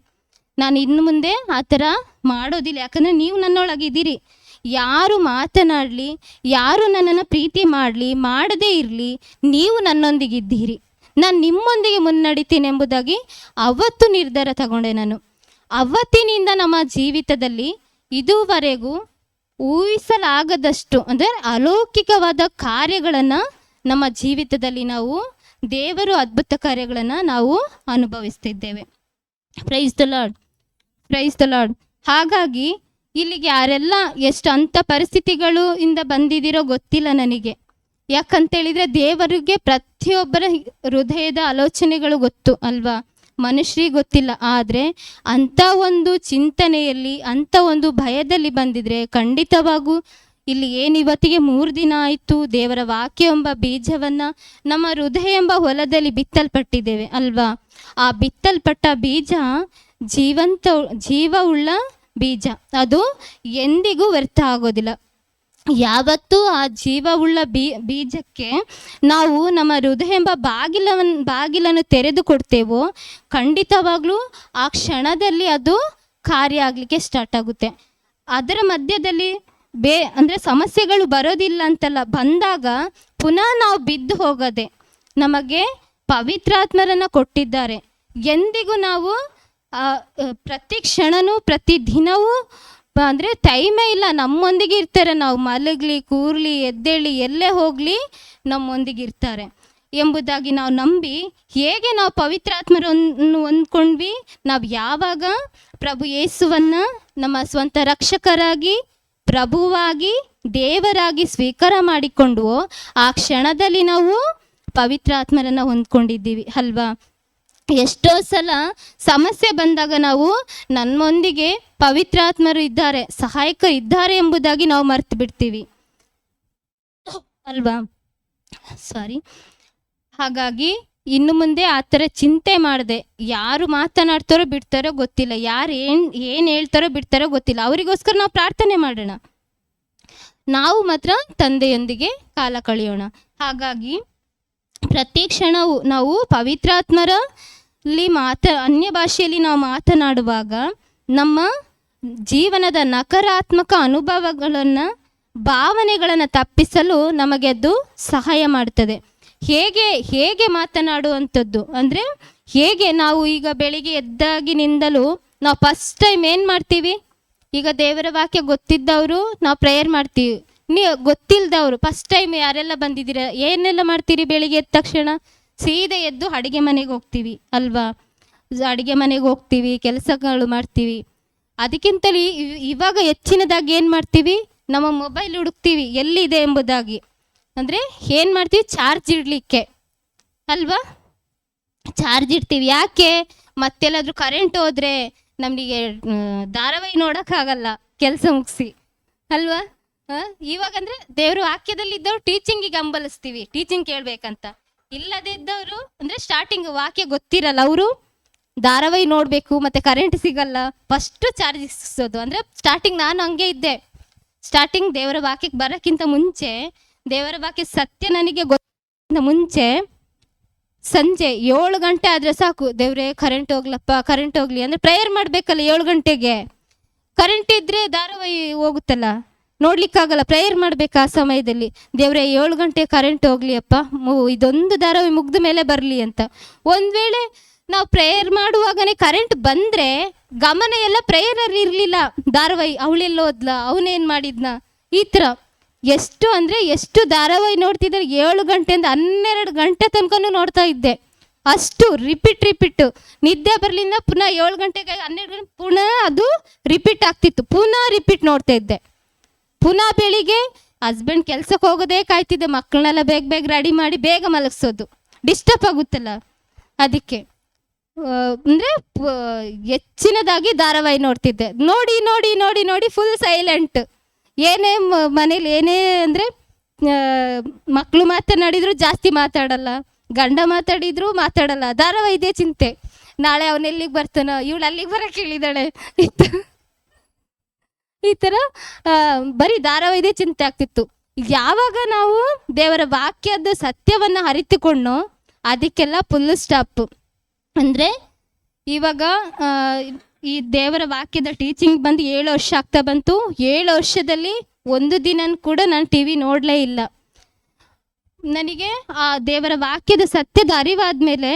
ನಾನು ಇನ್ನು ಮುಂದೆ ಆ ಥರ ಮಾಡೋದಿಲ್ಲ. ಯಾಕಂದರೆ ನೀವು ನನ್ನೊಳಗಿದ್ದೀರಿ. ಯಾರು ಮಾತನಾಡಲಿ, ಯಾರು ನನ್ನನ್ನು ಪ್ರೀತಿ ಮಾಡಲಿ ಮಾಡದೇ ಇರಲಿ, ನೀವು ನನ್ನೊಂದಿಗಿದ್ದೀರಿ, ನಾನು ನಿಮ್ಮೊಂದಿಗೆ ಮುನ್ನಡಿತೀನಿ ಎಂಬುದಾಗಿ ಅವತ್ತು ನಿರ್ಧಾರ ತಗೊಂಡೆ ನಾನು. ಅವತ್ತಿನಿಂದ ನಮ್ಮ ಜೀವಿತದಲ್ಲಿ ಇದುವರೆಗೂ ಊಹಿಸಲಾಗದಷ್ಟು ಅಂದರೆ ಅಲೌಕಿಕವಾದ ಕಾರ್ಯಗಳನ್ನು ನಮ್ಮ ಜೀವಿತದಲ್ಲಿ ನಾವು ದೇವರು ಅದ್ಭುತ ಕಾರ್ಯಗಳನ್ನು ನಾವು ಅನುಭವಿಸ್ತಿದ್ದೇವೆ. Praise the Lord, praise the Lord. ಹಾಗಾಗಿ ಇಲ್ಲಿಗೆ ಯಾರೆಲ್ಲ ಎಷ್ಟು ಅಂಥ ಪರಿಸ್ಥಿತಿಗಳು ಇಂದ ಬಂದಿದ್ದೀರೋ ಗೊತ್ತಿಲ್ಲ ನನಗೆ. ಯಾಕಂತೇಳಿದರೆ ದೇವರಿಗೆ ಪ್ರತಿಯೊಬ್ಬರ ಹೃದಯದ ಆಲೋಚನೆಗಳು ಗೊತ್ತು ಅಲ್ವಾ, ಮನುಷ್ಯರಿಗೆ ಗೊತ್ತಿಲ್ಲ. ಆದರೆ ಅಂಥ ಒಂದು ಚಿಂತನೆಯಲ್ಲಿ, ಅಂಥ ಒಂದು ಭಯದಲ್ಲಿ ಬಂದಿದ್ರೆ ಖಂಡಿತವಾಗೂ ಇಲ್ಲಿ ಇವತ್ತಿಗೆ 3 ದಿನ ಆಯಿತು ದೇವರ ವಾಕ್ಯ ಎಂಬ ಬೀಜವನ್ನು ನಮ್ಮ ಹೃದಯ ಎಂಬ ಹೊಲದಲ್ಲಿ ಬಿತ್ತಲ್ಪಟ್ಟಿದ್ದೇವೆ ಅಲ್ವಾ. ಆ ಬಿತ್ತಲ್ಪಟ್ಟ ಬೀಜ ಜೀವವುಳ್ಳ ಬೀಜ, ಅದು ಎಂದಿಗೂ ವ್ಯರ್ಥ ಆಗೋದಿಲ್ಲ. ಯಾವತ್ತೂ ಆ ಜೀವವುಳ್ಳ ಬೀಜಕ್ಕೆ ನಾವು ನಮ್ಮ ಹೃದಯ ಎಂಬ ಬಾಗಿಲನ್ನು ತೆರೆದು ಕೊಡ್ತೇವೋ ಖಂಡಿತವಾಗ್ಲೂ ಆ ಕ್ಷಣದಲ್ಲಿ ಅದು ಕಾರ್ಯ ಆಗಲಿಕ್ಕೆ ಸ್ಟಾರ್ಟ್ ಆಗುತ್ತೆ. ಅದರ ಮಧ್ಯದಲ್ಲಿ ಅಂದರೆ ಸಮಸ್ಯೆಗಳು ಬರೋದಿಲ್ಲ ಅಂತಲ್ಲ, ಬಂದಾಗ ಪುನಃ ನಾವು ಬಿದ್ದು ಹೋಗದೆ ನಮಗೆ ಪವಿತ್ರಾತ್ಮರನ್ನು ಕೊಟ್ಟಿದ್ದಾರೆ. ಎಂದಿಗೂ ನಾವು ಪ್ರತಿ ಕ್ಷಣನೂ ಪ್ರತಿ ದಿನವೂ ಅಂದರೆ ಟೈಮೇ ಇಲ್ಲ, ನಮ್ಮೊಂದಿಗೆ ಇರ್ತಾರೆ. ನಾವು ಮಲಗಲಿ, ಕೂರ್ಲಿ, ಎದ್ದೇಳಿ, ಎಲ್ಲೇ ಹೋಗಲಿ ನಮ್ಮೊಂದಿಗೆ ಇರ್ತಾರೆ ಎಂಬುದಾಗಿ ನಾವು ನಂಬಿ, ಹೇಗೆ ನಾವು ಪವಿತ್ರಾತ್ಮರನ್ನು ಹೊಂದ್ಕೊಂಡ್ವಿ, ನಾವು ಯಾವಾಗ ಪ್ರಭು ಯೇಸುವನ್ನು ನಮ್ಮ ಸ್ವಂತ ರಕ್ಷಕರಾಗಿ, ಪ್ರಭುವಾಗಿ, ದೇವರಾಗಿ ಸ್ವೀಕಾರ ಮಾಡಿಕೊಂಡ್ವೋ ಆ ಕ್ಷಣದಲ್ಲಿ ನಾವು ಪವಿತ್ರಾತ್ಮರನ್ನು ಹೊಂದ್ಕೊಂಡಿದ್ದೀವಿ ಅಲ್ವಾ. ಎಷ್ಟೋ ಸಲ ಸಮಸ್ಯೆ ಬಂದಾಗ ನಾವು ನಮ್ಮೊಂದಿಗೆ ಪವಿತ್ರಾತ್ಮರು ಇದ್ದಾರೆ, ಸಹಾಯಕರು ಇದ್ದಾರೆ ಎಂಬುದಾಗಿ ನಾವು ಮರ್ತು ಬಿಡ್ತೀವಿ ಅಲ್ವಾ. ಹಾಗಾಗಿ ಇನ್ನು ಮುಂದೆ ಆ ಥರ ಚಿಂತೆ ಮಾಡದೆ, ಯಾರು ಮಾತನಾಡ್ತಾರೋ ಬಿಡ್ತಾರೋ ಗೊತ್ತಿಲ್ಲ, ಯಾರು ಏನು ಹೇಳ್ತಾರೋ ಬಿಡ್ತಾರೋ ಗೊತ್ತಿಲ್ಲ, ಅವರಿಗೋಸ್ಕರ ನಾವು ಪ್ರಾರ್ಥನೆ ಮಾಡೋಣ, ನಾವು ಮಾತ್ರ ತಂದೆಯೊಂದಿಗೆ ಕಾಲ ಕಳೆಯೋಣ. ಹಾಗಾಗಿ ಪ್ರತಿ ಕ್ಷಣವೂ ನಾವು ಪವಿತ್ರಾತ್ಮರಲ್ಲಿ ಅನ್ಯ ಭಾಷೆಯಲ್ಲಿ ನಾವು ಮಾತನಾಡುವಾಗ ನಮ್ಮ ಜೀವನದ ನಕಾರಾತ್ಮಕ ಅನುಭವಗಳನ್ನು, ಭಾವನೆಗಳನ್ನು ತಪ್ಪಿಸಲು ನಮಗೆ ಅದು ಸಹಾಯ ಮಾಡ್ತದೆ. ಹೇಗೆ ಮಾತನಾಡುವಂಥದ್ದು ಅಂದರೆ, ಹೇಗೆ ನಾವು ಈಗ ಬೆಳಿಗ್ಗೆ ಎದ್ದಾಗಿನಿಂದಲೂ ನಾವು ಫಸ್ಟ್ ಟೈಮ್ ಏನು ಮಾಡ್ತೀವಿ, ಈಗ ದೇವರ ವಾಕ್ಯ ಗೊತ್ತಿದ್ದವರು ನಾವು ಪ್ರೇಯರ್ ಮಾಡ್ತೀವಿ, ಗೊತ್ತಿಲ್ಲದವರು ಫಸ್ಟ್ ಟೈಮ್ ಯಾರೆಲ್ಲ ಬಂದಿದ್ದೀರ ಏನೆಲ್ಲ ಮಾಡ್ತೀರಿ, ಬೆಳಿಗ್ಗೆ ಎದ್ದ ತಕ್ಷಣ ಸೀದಾ ಎದ್ದು ಅಡುಗೆ ಮನೆಗೆ ಹೋಗ್ತೀವಿ ಅಲ್ವಾ. ಅಡುಗೆ ಮನೆಗೆ ಹೋಗ್ತೀವಿ, ಕೆಲಸಗಳು ಮಾಡ್ತೀವಿ. ಅದಕ್ಕಿಂತಲೂ ಇವಾಗ ಹೆಚ್ಚಿನದಾಗಿ ಏನು ಮಾಡ್ತೀವಿ, ನಮ್ಮ ಮೊಬೈಲ್ ಹುಡುಕ್ತೀವಿ ಎಲ್ಲಿದೆ ಎಂಬುದಾಗಿ. ಅಂದರೆ ಏನು ಮಾಡ್ತೀವಿ, ಚಾರ್ಜ್ ಇಡಲಿಕ್ಕೆ ಅಲ್ವಾ, ಚಾರ್ಜ್ ಇಡ್ತೀವಿ. ಯಾಕೆ, ಮತ್ತೆಲ್ಲಾದರೂ ಕರೆಂಟ್ ಹೋದರೆ ನಮಗೆ ಧಾರಾವಾಹಿ ನೋಡೋಕ್ಕಾಗಲ್ಲ ಕೆಲಸ ಮುಗಿಸಿ ಅಲ್ವಾ. ಇವಾಗಂದರೆ ದೇವರು ವಾಕ್ಯದಲ್ಲಿದ್ದವ್ರು ಟೀಚಿಂಗಿಗೆ ಹಂಬಲಿಸ್ತೀವಿ, ಟೀಚಿಂಗ್ ಕೇಳಬೇಕಂತ. ಇಲ್ಲದೇ ಇದ್ದವರು ಅಂದರೆ ಸ್ಟಾರ್ಟಿಂಗ್ ವಾಕ್ಯ ಗೊತ್ತಿರಲ್ಲ, ಅವರು ಧಾರಾವಾಹಿ ನೋಡಬೇಕು ಮತ್ತು ಕರೆಂಟ್ ಸಿಗಲ್ಲ, ಫಸ್ಟು ಚಾರ್ಜ್ ಇಸೋದು. ಅಂದರೆ ಸ್ಟಾರ್ಟಿಂಗ್ ನಾನು ಹಂಗೆ ಇದ್ದೆ. ಸ್ಟಾರ್ಟಿಂಗ್ ದೇವರ ವಾಕ್ಯಕ್ಕೆ ಬರೋಕ್ಕಿಂತ ಮುಂಚೆ, ದೇವರ ವಾಕ್ಯ ಸತ್ಯ ನನಗೆ ಗೊತ್ತಿಂತ ಮುಂಚೆ ಸಂಜೆ 7 ಗಂಟೆ ಆದರೆ ಸಾಕು, ದೇವರೇ ಕರೆಂಟ್ ಹೋಗ್ಲಪ್ಪ, ಕರೆಂಟ್ ಹೋಗ್ಲಿ ಅಂದರೆ ಪ್ರೇಯರ್ ಮಾಡಬೇಕಲ್ಲ. 7 ಗಂಟೆಗೆ ಕರೆಂಟ್ ಇದ್ದರೆ ಧಾರಾವಾಹಿ ಹೋಗುತ್ತಲ್ಲ, ನೋಡ್ಲಿಕ್ಕಾಗಲ್ಲ. ಪ್ರೇಯರ್ ಮಾಡಬೇಕು ಆ ಸಮಯದಲ್ಲಿ, ದೇವರೇ 7 ಗಂಟೆ ಕರೆಂಟ್ ಹೋಗ್ಲಿ ಅಪ್ಪ, ಇದೊಂದು ಧಾರಾವಾಹಿ ಮುಗ್ದ ಮೇಲೆ ಬರಲಿ ಅಂತ. ಒಂದು ವೇಳೆ ನಾವು ಪ್ರೇಯರ್ ಮಾಡುವಾಗನೇ ಕರೆಂಟ್ ಬಂದರೆ ಗಮನ ಎಲ್ಲ ಪ್ರೇಯರಲ್ಲಿ ಇರಲಿಲ್ಲ, ಧಾರಾವಾಹಿ ಅವಳೆಲ್ಲ ಹೋದ್ಲ, ಅವನೇನು ಮಾಡಿದ್ನ, ಈ ಥರ ಎಷ್ಟು ಅಂದರೆ ಎಷ್ಟು ಧಾರಾವಾಹಿ ನೋಡ್ತಿದ್ದಾರೆ. 7 ಗಂಟೆಯಿಂದ 12 ಗಂಟೆ ತನಕನೂ ನೋಡ್ತಾ ಇದ್ದೆ. ಅಷ್ಟು ರಿಪೀಟು, ನಿದ್ದೆ ಬರಲಿಲ್ಲ. ಪುನಃ 7 ಗಂಟೆಗೆ 12 ಗಂಟೆ ಪುನಃ ಅದು ರಿಪೀಟ್ ಆಗ್ತಿತ್ತು, ಪುನಃ ರಿಪೀಟ್ ನೋಡ್ತಾ ಇದ್ದೆ. ಪುನಃ ಬೆಳಿಗ್ಗೆ ಹಸ್ಬೆಂಡ್ ಕೆಲ್ಸಕ್ಕೆ ಹೋಗೋದೇ ಕಾಯ್ತಿದ್ದೆ, ಮಕ್ಕಳನ್ನೆಲ್ಲ ಬೇಗ ಬೇಗ ರೆಡಿ ಮಾಡಿ ಬೇಗ ಮಲಗಿಸೋದು, ಡಿಸ್ಟರ್ಬ್ ಆಗುತ್ತಲ್ಲ ಅದಕ್ಕೆ. ಅಂದರೆ ಹೆಚ್ಚಿನದಾಗಿ ಧಾರಾವಾಹಿ ನೋಡ್ತಿದ್ದೆ. ನೋಡಿ ನೋಡಿ ನೋಡಿ ನೋಡಿ ಫುಲ್ ಸೈಲೆಂಟ್. ಏನೇ ಮನೇಲಿ ಏನೇ ಅಂದರೆ ಮಕ್ಕಳು ಮಾತನಾಡಿದ್ರು ಜಾಸ್ತಿ ಮಾತಾಡಲ್ಲ, ಗಂಡ ಮಾತಾಡಿದ್ರು ಮಾತಾಡಲ್ಲ, ಧಾರಾವಾಹಿ ಇದೇ ಚಿಂತೆ. ನಾಳೆ ಅವನು ಎಲ್ಲಿಗೆ ಬರ್ತಾನೋ, ಇವಳು ಅಲ್ಲಿಗೆ ಬರೋಕ್ಕೆ ಹೇಳಿದಾಳೆ, ಈ ಥರ ಬರೀ ಧಾರಾವಾಹಿ ಇದೇ ಚಿಂತೆ ಆಗ್ತಿತ್ತು. ಯಾವಾಗ ನಾವು ದೇವರ ವಾಕ್ಯದ ಸತ್ಯವನ್ನು ಅರಿತುಕೊಂಡು ಅದಕ್ಕೆಲ್ಲ ಫುಲ್ ಸ್ಟಾಪ್. ಅಂದರೆ ಇವಾಗ ಈ ದೇವರ ವಾಕ್ಯದ ಟೀಚಿಂಗ್ ಬಂದು 7 ವರ್ಷ ಆಗ್ತಾ ಬಂತು. 7 ವರ್ಷದಲ್ಲಿ ಒಂದು ದಿನ ಕೂಡ ನಾನು TV ನೋಡಲೇ ಇಲ್ಲ. ನನಗೆ ಆ ದೇವರ ವಾಕ್ಯದ ಸತ್ಯದ ಅರಿವಾದ ಮೇಲೆ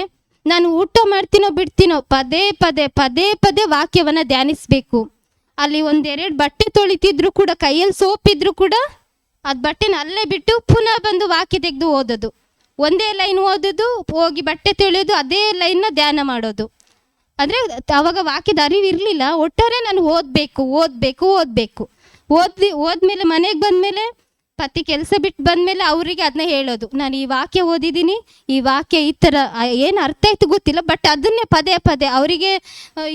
ನಾನು ಊಟ ಮಾಡ್ತೀನೋ ಬಿಡ್ತೀನೋ ಪದೇ ಪದೇ ಪದೇ ಪದೇ ವಾಕ್ಯವನ್ನು ಧ್ಯಾನಿಸಬೇಕು. ಅಲ್ಲಿ 1-2 ಬಟ್ಟೆ ತೊಳಿತಿದ್ರು ಕೂಡ, ಕೈಯಲ್ಲಿ ಸೋಪಿದ್ರು ಕೂಡ ಅದು ಬಟ್ಟೆನ ಅಲ್ಲೇ ಬಿಟ್ಟು ಪುನಃ ಬಂದು ವಾಕ್ಯ ತೆಗೆದು ಓದೋದು. ಒಂದೇ ಲೈನ್ ಓದೋದು, ಹೋಗಿ ಬಟ್ಟೆ ತೊಳೆಯೋದು, ಅದೇ ಲೈನ್ನ ಧ್ಯಾನ ಮಾಡೋದು. ಅಂದರೆ ಆವಾಗ ವಾಕ್ಯದ ಅರಿವು ಇರಲಿಲ್ಲ. ಒಟ್ಟಾರೆ ನಾನು ಓದ್ಮೇಲೆ ಮನೆಗೆ ಬಂದಮೇಲೆ ಪತಿ ಕೆಲಸ ಬಿಟ್ಟು ಬಂದಮೇಲೆ ಅವರಿಗೆ ಅದನ್ನ ಹೇಳೋದು, ನಾನು ಈ ವಾಕ್ಯ ಓದಿದ್ದೀನಿ, ಈ ವಾಕ್ಯ ಈ ಥರ ಏನು ಅರ್ಥ ಆಯ್ತು ಗೊತ್ತಿಲ್ಲ, ಬಟ್ ಅದನ್ನೇ ಪದೇ ಪದೇ, ಅವರಿಗೆ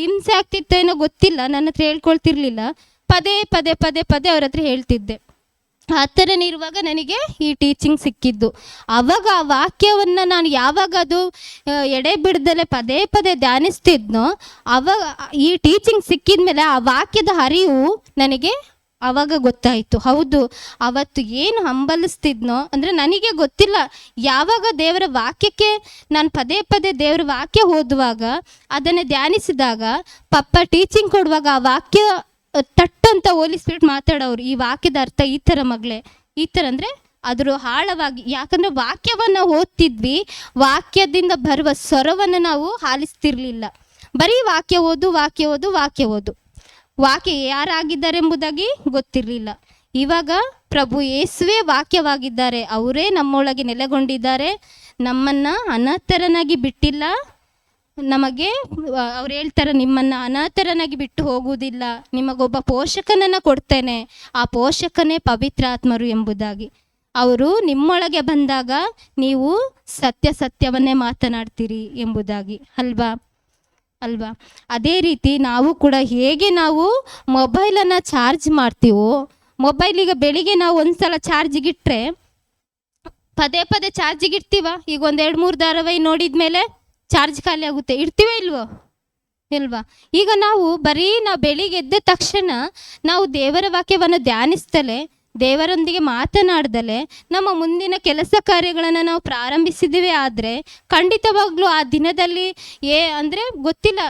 ಹಿಂಸೆ ಆಗ್ತಿತ್ತೋ ಏನೋ ಗೊತ್ತಿಲ್ಲ, ನನ್ನ ಹತ್ರ ಹೇಳ್ಕೊಳ್ತಿರ್ಲಿಲ್ಲ, ಪದೇ ಪದೇ ಪದೇ ಪದೇ ಅವ್ರ ಹತ್ರ ಹೇಳ್ತಿದ್ದೆ. ಆ ಥರನೇ ಇರುವಾಗ ನನಗೆ ಈ ಟೀಚಿಂಗ್ ಸಿಕ್ಕಿದ್ದು. ಆವಾಗ ಆ ವಾಕ್ಯವನ್ನು ನಾನು ಯಾವಾಗ ಅದು ಎಡೆ ಬಿಡ್ದಲೆ ಪದೇ ಪದೇ ಧ್ಯಾನಿಸ್ತಿದ್ನೋ, ಆವಾಗ ಈ ಟೀಚಿಂಗ್ ಸಿಕ್ಕಿದ ಮೇಲೆ ಆ ವಾಕ್ಯದ ಅರಿವು ನನಗೆ ಆವಾಗ ಗೊತ್ತಾಯಿತು. ಹೌದು, ಅವತ್ತು ಏನು ಹಂಬಲಿಸ್ತಿದ್ನೋ, ಅಂದರೆ ನನಗೆ ಗೊತ್ತಿಲ್ಲ. ಯಾವಾಗ ದೇವರ ವಾಕ್ಯಕ್ಕೆ ನಾನು ಪದೇ ಪದೇ ದೇವರ ವಾಕ್ಯ ಓದುವಾಗ, ಅದನ್ನು ಧ್ಯಾನಿಸಿದಾಗ, ಪಪ್ಪ ಟೀಚಿಂಗ್ ಕೊಡುವಾಗ ಆ ವಾಕ್ಯ ತಟ್ಟಂತ ಹೋಲಿ ಸ್ಪಿರಿಟ್ ಮಾತಾಡೋರು, ಈ ವಾಕ್ಯದ ಅರ್ಥ ಈ ಥರ ಮಗಳೇ, ಈ ಥರ ಅಂದರೆ ಅದ್ರ ಆಳವಾಗಿ. ಯಾಕಂದರೆ ವಾಕ್ಯವನ್ನು ಓದ್ತಿದ್ವಿ, ವಾಕ್ಯದಿಂದ ಬರುವ ಸ್ವರವನ್ನು ನಾವು ಆಲಿಸ್ತಿರ್ಲಿಲ್ಲ. ಬರೀ ವಾಕ್ಯ ಓದು ವಾಕ್ಯ ಯಾರಾಗಿದ್ದಾರೆಂಬುದಾಗಿ ಗೊತ್ತಿರಲಿಲ್ಲ. ಇವಾಗ ಪ್ರಭು ಯೇಸುವೇ ವಾಕ್ಯವಾಗಿದ್ದಾರೆ, ಅವರೇ ನಮ್ಮೊಳಗೆ ನೆಲೆಗೊಂಡಿದ್ದಾರೆ, ನಮ್ಮನ್ನು ಅನಾಥರನಾಗಿ ಬಿಟ್ಟಿಲ್ಲ. ನಮಗೆ ಅವ್ರು ಹೇಳ್ತಾರೆ, ನಿಮ್ಮನ್ನು ಅನಾಥರನಾಗಿ ಬಿಟ್ಟು ಹೋಗುವುದಿಲ್ಲ, ನಿಮಗೊಬ್ಬ ಪೋಷಕನನ್ನು ಕೊಡ್ತೇನೆ, ಆ ಪೋಷಕನೇ ಪವಿತ್ರಾತ್ಮರು ಎಂಬುದಾಗಿ. ಅವರು ನಿಮ್ಮೊಳಗೆ ಬಂದಾಗ ನೀವು ಸತ್ಯವನ್ನೇ ಮಾತನಾಡ್ತೀರಿ ಎಂಬುದಾಗಿ ಅಲ್ವಾ. ಅದೇ ರೀತಿ ನಾವು ಕೂಡ ಹೇಗೆ ನಾವು ಮೊಬೈಲನ್ನು ಚಾರ್ಜ್ ಮಾಡ್ತೀವೋ, ಮೊಬೈಲಿಗೆ ಬೆಳಿಗ್ಗೆ ನಾವು ಒಂದ್ಸಲ ಚಾರ್ಜಿಗಿಟ್ರೆ ಪದೇ ಪದೇ ಚಾರ್ಜಿಗಿಡ್ತೀವ. ಈಗ 1-2-3 ಧಾರಾವಾಹಿ ನೋಡಿದ ಮೇಲೆ ಚಾರ್ಜ್ ಖಾಲಿ ಆಗುತ್ತೆ, ಇಡ್ತೀವೋ ಇಲ್ವಾ. ಈಗ ನಾವು ಬೆಳಿಗ್ಗೆ ಎದ್ದ ತಕ್ಷಣ ನಾವು ದೇವರ ವಾಕ್ಯವನ್ನು ಧ್ಯಾನಿಸ್ತಲೇ, ದೇವರೊಂದಿಗೆ ಮಾತನಾಡ್ದಲೇ ನಮ್ಮ ಮುಂದಿನ ಕೆಲಸ ಕಾರ್ಯಗಳನ್ನು ನಾವು ಪ್ರಾರಂಭಿಸಿದ್ದೀವಿ ಆದರೆ ಖಂಡಿತವಾಗ್ಲೂ ಆ ದಿನದಲ್ಲಿ ಅಂದರೆ ಗೊತ್ತಿಲ್ಲ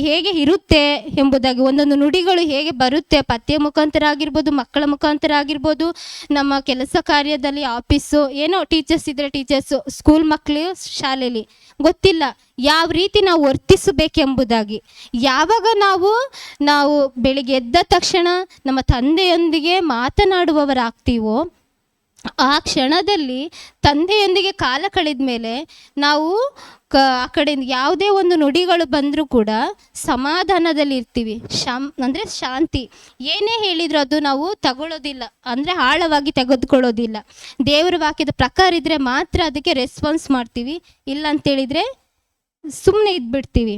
ಹೇಗೆ ಇರುತ್ತೆ ಎಂಬುದಾಗಿ. ಒಂದೊಂದು ನುಡಿಗಳು ಹೇಗೆ ಬರುತ್ತೆ, ಪತ್ಯ ಮುಖಾಂತರ ಆಗಿರ್ಬೋದು, ಮಕ್ಕಳ ಮುಖಾಂತರ ಆಗಿರ್ಬೋದು, ನಮ್ಮ ಕೆಲಸ ಕಾರ್ಯದಲ್ಲಿ ಆಫೀಸು, ಏನೋ ಟೀಚರ್ಸ್ ಇದ್ದರೆ ಟೀಚರ್ಸು, ಸ್ಕೂಲ್ ಮಕ್ಕಳು ಶಾಲೆಯಲ್ಲಿ, ಗೊತ್ತಿಲ್ಲ ಯಾವ ರೀತಿ ನಾವು ವರ್ತಿಸಬೇಕೆಂಬುದಾಗಿ. ಯಾವಾಗ ನಾವು ಬೆಳಿಗ್ಗೆ ಎದ್ದ ತಕ್ಷಣ ನಮ್ಮ ತಂದೆಯೊಂದಿಗೆ ಮಾತನಾಡುವವರಾಗ್ತೀವೋ ಆ ಕ್ಷಣದಲ್ಲಿ ತಂದೆಯೊಂದಿಗೆ ಕಾಲ ಕಳೆದ ಮೇಲೆ ನಾವು ಆ ಕಡೆಯಿಂದ ಯಾವುದೇ ಒಂದು ನುಡಿಗಳು ಬಂದರೂ ಕೂಡ ಸಮಾಧಾನದಲ್ಲಿ ಇರ್ತೀವಿ. ಅಂದರೆ ಶಾಂತಿ. ಏನೇ ಹೇಳಿದ್ರು ಅದು ನಾವು ತಗೊಳ್ಳೋದಿಲ್ಲ, ಅಂದರೆ ಆಳವಾಗಿ ತೆಗೆದುಕೊಳ್ಳೋದಿಲ್ಲ. ದೇವರ ವಾಕ್ಯದ ಪ್ರಕಾರ ಇದ್ದರೆ ಮಾತ್ರ ಅದಕ್ಕೆ ರೆಸ್ಪಾನ್ಸ್ ಮಾಡ್ತೀವಿ, ಇಲ್ಲ ಅಂತೇಳಿದರೆ ಸುಮ್ಮನೆ ಇದ್ಬಿಡ್ತೀವಿ.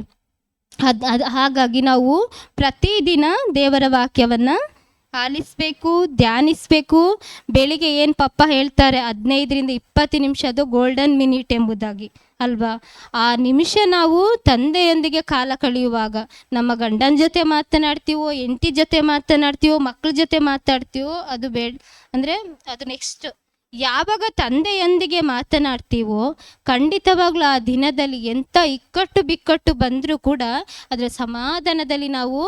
ಹಾಗಾಗಿ ನಾವು ಪ್ರತಿದಿನ ದೇವರ ವಾಕ್ಯವನ್ನು ಆಲಿಸಬೇಕು, ಧ್ಯಾನಿಸಬೇಕು. ಬೆಳಿಗ್ಗೆ ಏನು ಪಪ್ಪ ಹೇಳ್ತಾರೆ 15-20 ನಿಮಿಷದ್ದು ಗೋಲ್ಡನ್ ಮಿನಿಟ್ ಎಂಬುದಾಗಿ ಅಲ್ವಾ, ಆ ನಿಮಿಷ ನಾವು ತಂದೆಯೊಂದಿಗೆ ಕಾಲ ಕಳೆಯುವಾಗ ನಮ್ಮ ಗಂಡನ ಜೊತೆ ಮಾತನಾಡ್ತೀವೋ, ಹೆಂಡತಿ ಜೊತೆ ಮಾತನಾಡ್ತೀವೋ, ಮಕ್ಕಳ ಜೊತೆ ಮಾತಾಡ್ತೀವೋ ಅದು ಅಂದರೆ ಅದು ನೆಕ್ಸ್ಟ್. ಯಾವಾಗ ತಂದೆಯೊಂದಿಗೆ ಮಾತನಾಡ್ತೀವೋ ಖಂಡಿತವಾಗ್ಲೂ ಆ ದಿನದಲ್ಲಿ ಎಂಥ ಇಕ್ಕಟ್ಟು ಬಿಕ್ಕಟ್ಟು ಬಂದರೂ ಕೂಡ ಅದರ ಸಮಾಧಾನದಲ್ಲಿ ನಾವು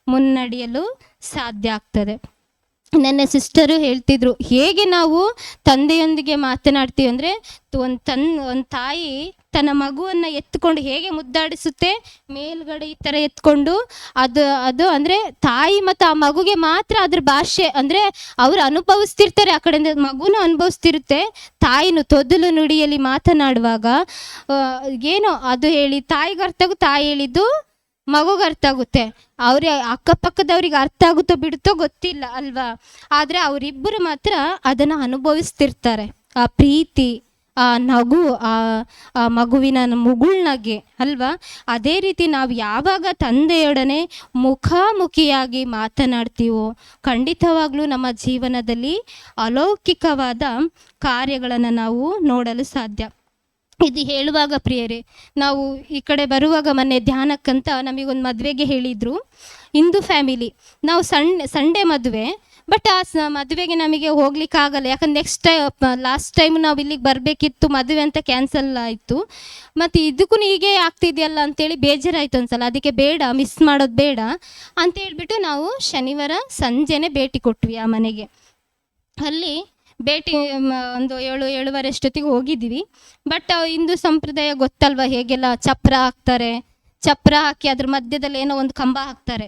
ಮುನ್ನಡೆಯಲು ಸಾಧ್ಯ ಆಗ್ತದೆ. ನನ್ನ ಸಿಸ್ಟರು ಹೇಳ್ತಿದ್ರು, ಹೇಗೆ ನಾವು ತಂದೆಯೊಂದಿಗೆ ಮಾತನಾಡ್ತೀವಿ ಅಂದರೆ ಒಂದು ತಾಯಿ ತನ್ನ ಮಗುವನ್ನು ಎತ್ಕೊಂಡು ಹೇಗೆ ಮುದ್ದಾಡಿಸುತ್ತೆ, ಮೇಲ್ಗಡೆ ಈ ಥರ ಎತ್ಕೊಂಡು. ಅದು ಅಂದರೆ ತಾಯಿ ಮತ್ತು ಆ ಮಗುಗೆ ಮಾತ್ರ ಅದ್ರ ಭಾಷೆ, ಅಂದರೆ ಅವರು ಅನುಭವಿಸ್ತಿರ್ತಾರೆ, ಆ ಕಡೆಯಿಂದ ಮಗುನೂ ಅನುಭವಿಸ್ತಿರುತ್ತೆ. ತಾಯಿನೂ ತೊದಲು ನುಡಿಯಲ್ಲಿ ಮಾತನಾಡುವಾಗ ಏನೋ ಅದು ಹೇಳಿ ತಾಯಿಗೆ ಅರ್ಥ ತಾಯಿ ಹೇಳಿದ್ದು ಮಗುಗೆ ಅರ್ಥ ಆಗುತ್ತೆ. ಅವ್ರಿಗೆ ಅಕ್ಕಪಕ್ಕದವ್ರಿಗೆ ಅರ್ಥ ಆಗುತ್ತೋ ಬಿಡುತ್ತೋ ಗೊತ್ತಿಲ್ಲ ಅಲ್ವಾ, ಆದರೆ ಅವರಿಬ್ಬರು ಮಾತ್ರ ಅದನ್ನು ಅನುಭವಿಸ್ತಿರ್ತಾರೆ. ಆ ಪ್ರೀತಿ, ಆ ನಗು, ಆ ಮಗುವಿನ ಮುಗುಳ್ನಗೆ ಅಲ್ವಾ. ಅದೇ ರೀತಿ ನಾವು ಯಾವಾಗ ತಂದೆಯೊಡನೆ ಮುಖಾಮುಖಿಯಾಗಿ ಮಾತನಾಡ್ತೀವೋ ಖಂಡಿತವಾಗ್ಲೂ ನಮ್ಮ ಜೀವನದಲ್ಲಿ ಅಲೌಕಿಕವಾದ ಕಾರ್ಯಗಳನ್ನು ನಾವು ನೋಡಲು ಸಾಧ್ಯ. ಇದು ಹೇಳುವಾಗ ಪ್ರಿಯರೇ, ನಾವು ಈ ಕಡೆ ಬರುವಾಗ ಮೊನ್ನೆ ಧ್ಯಾನಕ್ಕಂತ ನಮಗೊಂದು ಮದುವೆಗೆ ಹೇಳಿದರು, ಹಿಂದೂ ಫ್ಯಾಮಿಲಿ. ನಾವು ಸಂಡೇ ಮದುವೆ, ಬಟ್ ಆ ಮದುವೆಗೆ ನಮಗೆ ಹೋಗ್ಲಿಕ್ಕಾಗಲ್ಲ, ಯಾಕಂದ್ರೆ ಲಾಸ್ಟ್ ಟೈಮ್ ನಾವು ಇಲ್ಲಿಗೆ ಬರಬೇಕಿತ್ತು, ಮದುವೆ ಅಂತ ಕ್ಯಾನ್ಸಲ್ ಆಯಿತು. ಮತ್ತು ಇದಕ್ಕೂ ಹೀಗೆ ಆಗ್ತಿದೆಯಲ್ಲ ಅಂತೇಳಿ ಬೇಜಾರಾಯಿತು ಒಂದ್ಸಲ. ಅದಕ್ಕೆ ಬೇಡ, ಮಿಸ್ ಮಾಡೋದು ಬೇಡ ಅಂತೇಳ್ಬಿಟ್ಟು ನಾವು ಶನಿವಾರ ಸಂಜೆನೇ ಭೇಟಿ ಕೊಟ್ವಿ ಆ ಮನೆಗೆ. ಅಲ್ಲಿ ಭೇಟಿ ಒಂದು 7-7:30 ಅಷ್ಟೊತ್ತಿಗೆ ಹೋಗಿದ್ದೀವಿ. ಬಟ್ ಹಿಂದೂ ಸಂಪ್ರದಾಯ ಗೊತ್ತಲ್ವ, ಹೇಗೆಲ್ಲ ಚಪ್ರ ಹಾಕ್ತಾರೆ, ಚಪ್ರ ಹಾಕಿ ಅದ್ರ ಮಧ್ಯದಲ್ಲಿ ಏನೋ ಒಂದು ಕಂಬ ಹಾಕ್ತಾರೆ,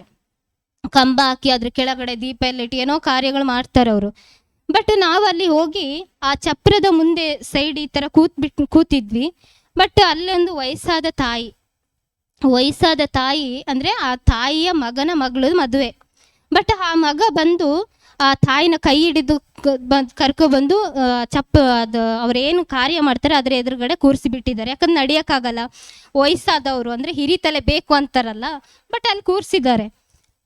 ಕಂಬ ಹಾಕಿ ಅದ್ರ ಕೆಳಗಡೆ ದೀಪ ಎಲ್ಲ ಇಟ್ಟು ಏನೋ ಕಾರ್ಯಗಳು ಮಾಡ್ತಾರೆ ಅವರು. ಬಟ್ ನಾವು ಅಲ್ಲಿ ಹೋಗಿ ಆ ಚಪ್ರದ ಮುಂದೆ ಸೈಡ್ ಈ ಥರ ಕೂತಿದ್ವಿ. ಬಟ್ ಅಲ್ಲೊಂದು ವಯಸ್ಸಾದ ತಾಯಿ ಅಂದರೆ ಆ ತಾಯಿಯ ಮಗಳು ಮದುವೆ. ಬಟ್ ಆ ಮಗ ಬಂದು ಆ ತಾಯಿನ ಕೈ ಹಿಡಿದು ಕರ್ಕೊಬಂದು ಅದು ಅವ್ರೇನು ಕಾರ್ಯ ಮಾಡ್ತಾರೆ ಅದರ ಎದುರುಗಡೆ ಕೂರಿಸಿಬಿಟ್ಟಿದ್ದಾರೆ. ಯಾಕಂದ್ರೆ ನಡೆಯೋಕ್ಕಾಗಲ್ಲ, ವಯಸ್ಸಾದವರು ಅಂದರೆ ಹಿರಿತಲೆ ಬೇಕು ಅಂತಾರಲ್ಲ. ಬಟ್ ಅಲ್ಲಿ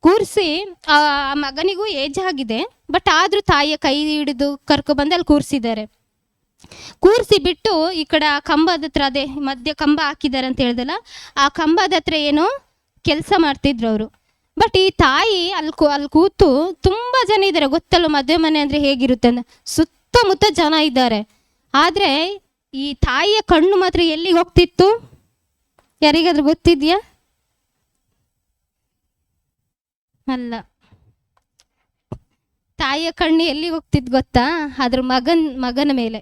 ಕೂರಿಸಿ ಆ ಮಗನಿಗೂ ಏಜ್ ಆಗಿದೆ, ಬಟ್ ಆದರೂ ತಾಯಿಯ ಕೈ ಹಿಡಿದು ಕರ್ಕೊಬಂದು ಅಲ್ಲಿ ಕೂರಿಸಿಬಿಟ್ಟು ಈ ಕಡೆ ಆ ಕಂಬದ ಹತ್ರ, ಅದೇ ಮಧ್ಯ ಕಂಬ ಹಾಕಿದ್ದಾರೆ ಅಂತ ಹೇಳ್ದಲ್ಲ, ಆ ಕಂಬದ ಹತ್ರ ಏನೋ ಕೆಲಸ ಮಾಡ್ತಿದ್ರು ಅವರು. ಬಟ್ ಈ ತಾಯಿ ಅಲ್ಲಿ ಕೂತು, ತುಂಬ ಜನ ಇದ್ದಾರೆ ಗೊತ್ತಲ್ಲ ಮದುವೆ ಮನೆ ಅಂದರೆ ಹೇಗಿರುತ್ತೆ ಅಂತ, ಸುತ್ತಮುತ್ತ ಜನ ಇದ್ದಾರೆ. ಆದರೆ ಈ ತಾಯಿಯ ಕಣ್ಣು ಮಾತ್ರ ಎಲ್ಲಿಗೆ ಹೋಗ್ತಿತ್ತು, ಯಾರಿಗಾದ್ರೂ ಗೊತ್ತಿದ್ಯಾ? ಅಲ್ಲ, ತಾಯಿಯ ಕಣ್ಣು ಎಲ್ಲಿಗೆ ಹೋಗ್ತಿತ್ತು ಗೊತ್ತಾ? ಅದ್ರ ಮಗನ ಮೇಲೆ.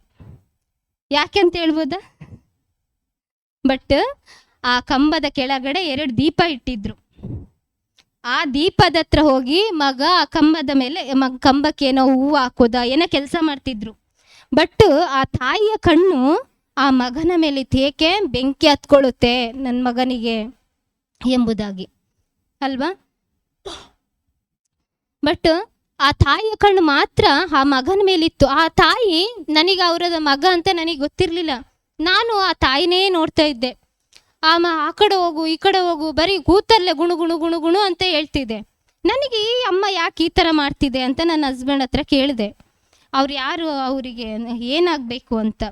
ಯಾಕೆ ಅಂತ ಹೇಳ್ಬೋದಾ? ಬಟ್ ಆ ಕಂಬದ ಕೆಳಗಡೆ 2 ದೀಪ ಇಟ್ಟಿದ್ರು. ಆ ದೀಪದ ಹತ್ರ ಹೋಗಿ ಮಗ ಆ ಕಂಬದ ಮೇಲೆ ಕಂಬಕ್ಕೆ ಏನೋ ಹೂವು ಹಾಕೋದ ಏನೋ ಕೆಲಸ ಮಾಡ್ತಿದ್ರು. ಬಟ್ ಆ ತಾಯಿಯ ಕಣ್ಣು ಆ ಮಗನ ಮೇಲೆ ಏಕೆ ಬೆಂಕಿ ಹತ್ಕೊಳ್ಳುತ್ತೆ ನನ್ನ ಮಗನಿಗೆ ಎಂಬುದಾಗಿ ಅಲ್ವಾ. ಬಟ್ ಆ ತಾಯಿಯ ಕಣ್ಣು ಮಾತ್ರ ಆ ಮಗನ ಮೇಲಿತ್ತು. ಆ ತಾಯಿ ನನಗೆ ಅವರದ ಮಗ ಅಂತ ನನಗೆ ಗೊತ್ತಿರಲಿಲ್ಲ. ನಾನು ಆ ತಾಯಿನೇ ನೋಡ್ತಾ ಇದ್ದೆ. ಆ ಕಡೆ ಹೋಗು, ಈ ಕಡೆ ಹೋಗು, ಬರೀ ಕೂತಲ್ಲೇ ಗುಣು ಅಂತ ಹೇಳ್ತಿದ್ದೆ. ನನಗೆ ಈ ಅಮ್ಮ ಯಾಕೆ ಈ ಥರ ಮಾಡ್ತಿದೆ ಅಂತ ನನ್ನ ಹಸ್ಬೆಂಡ್ ಹತ್ರ ಕೇಳಿದೆ. ಅವ್ರು ಯಾರು, ಅವರಿಗೆ ಏನಾಗಬೇಕು ಅಂತ.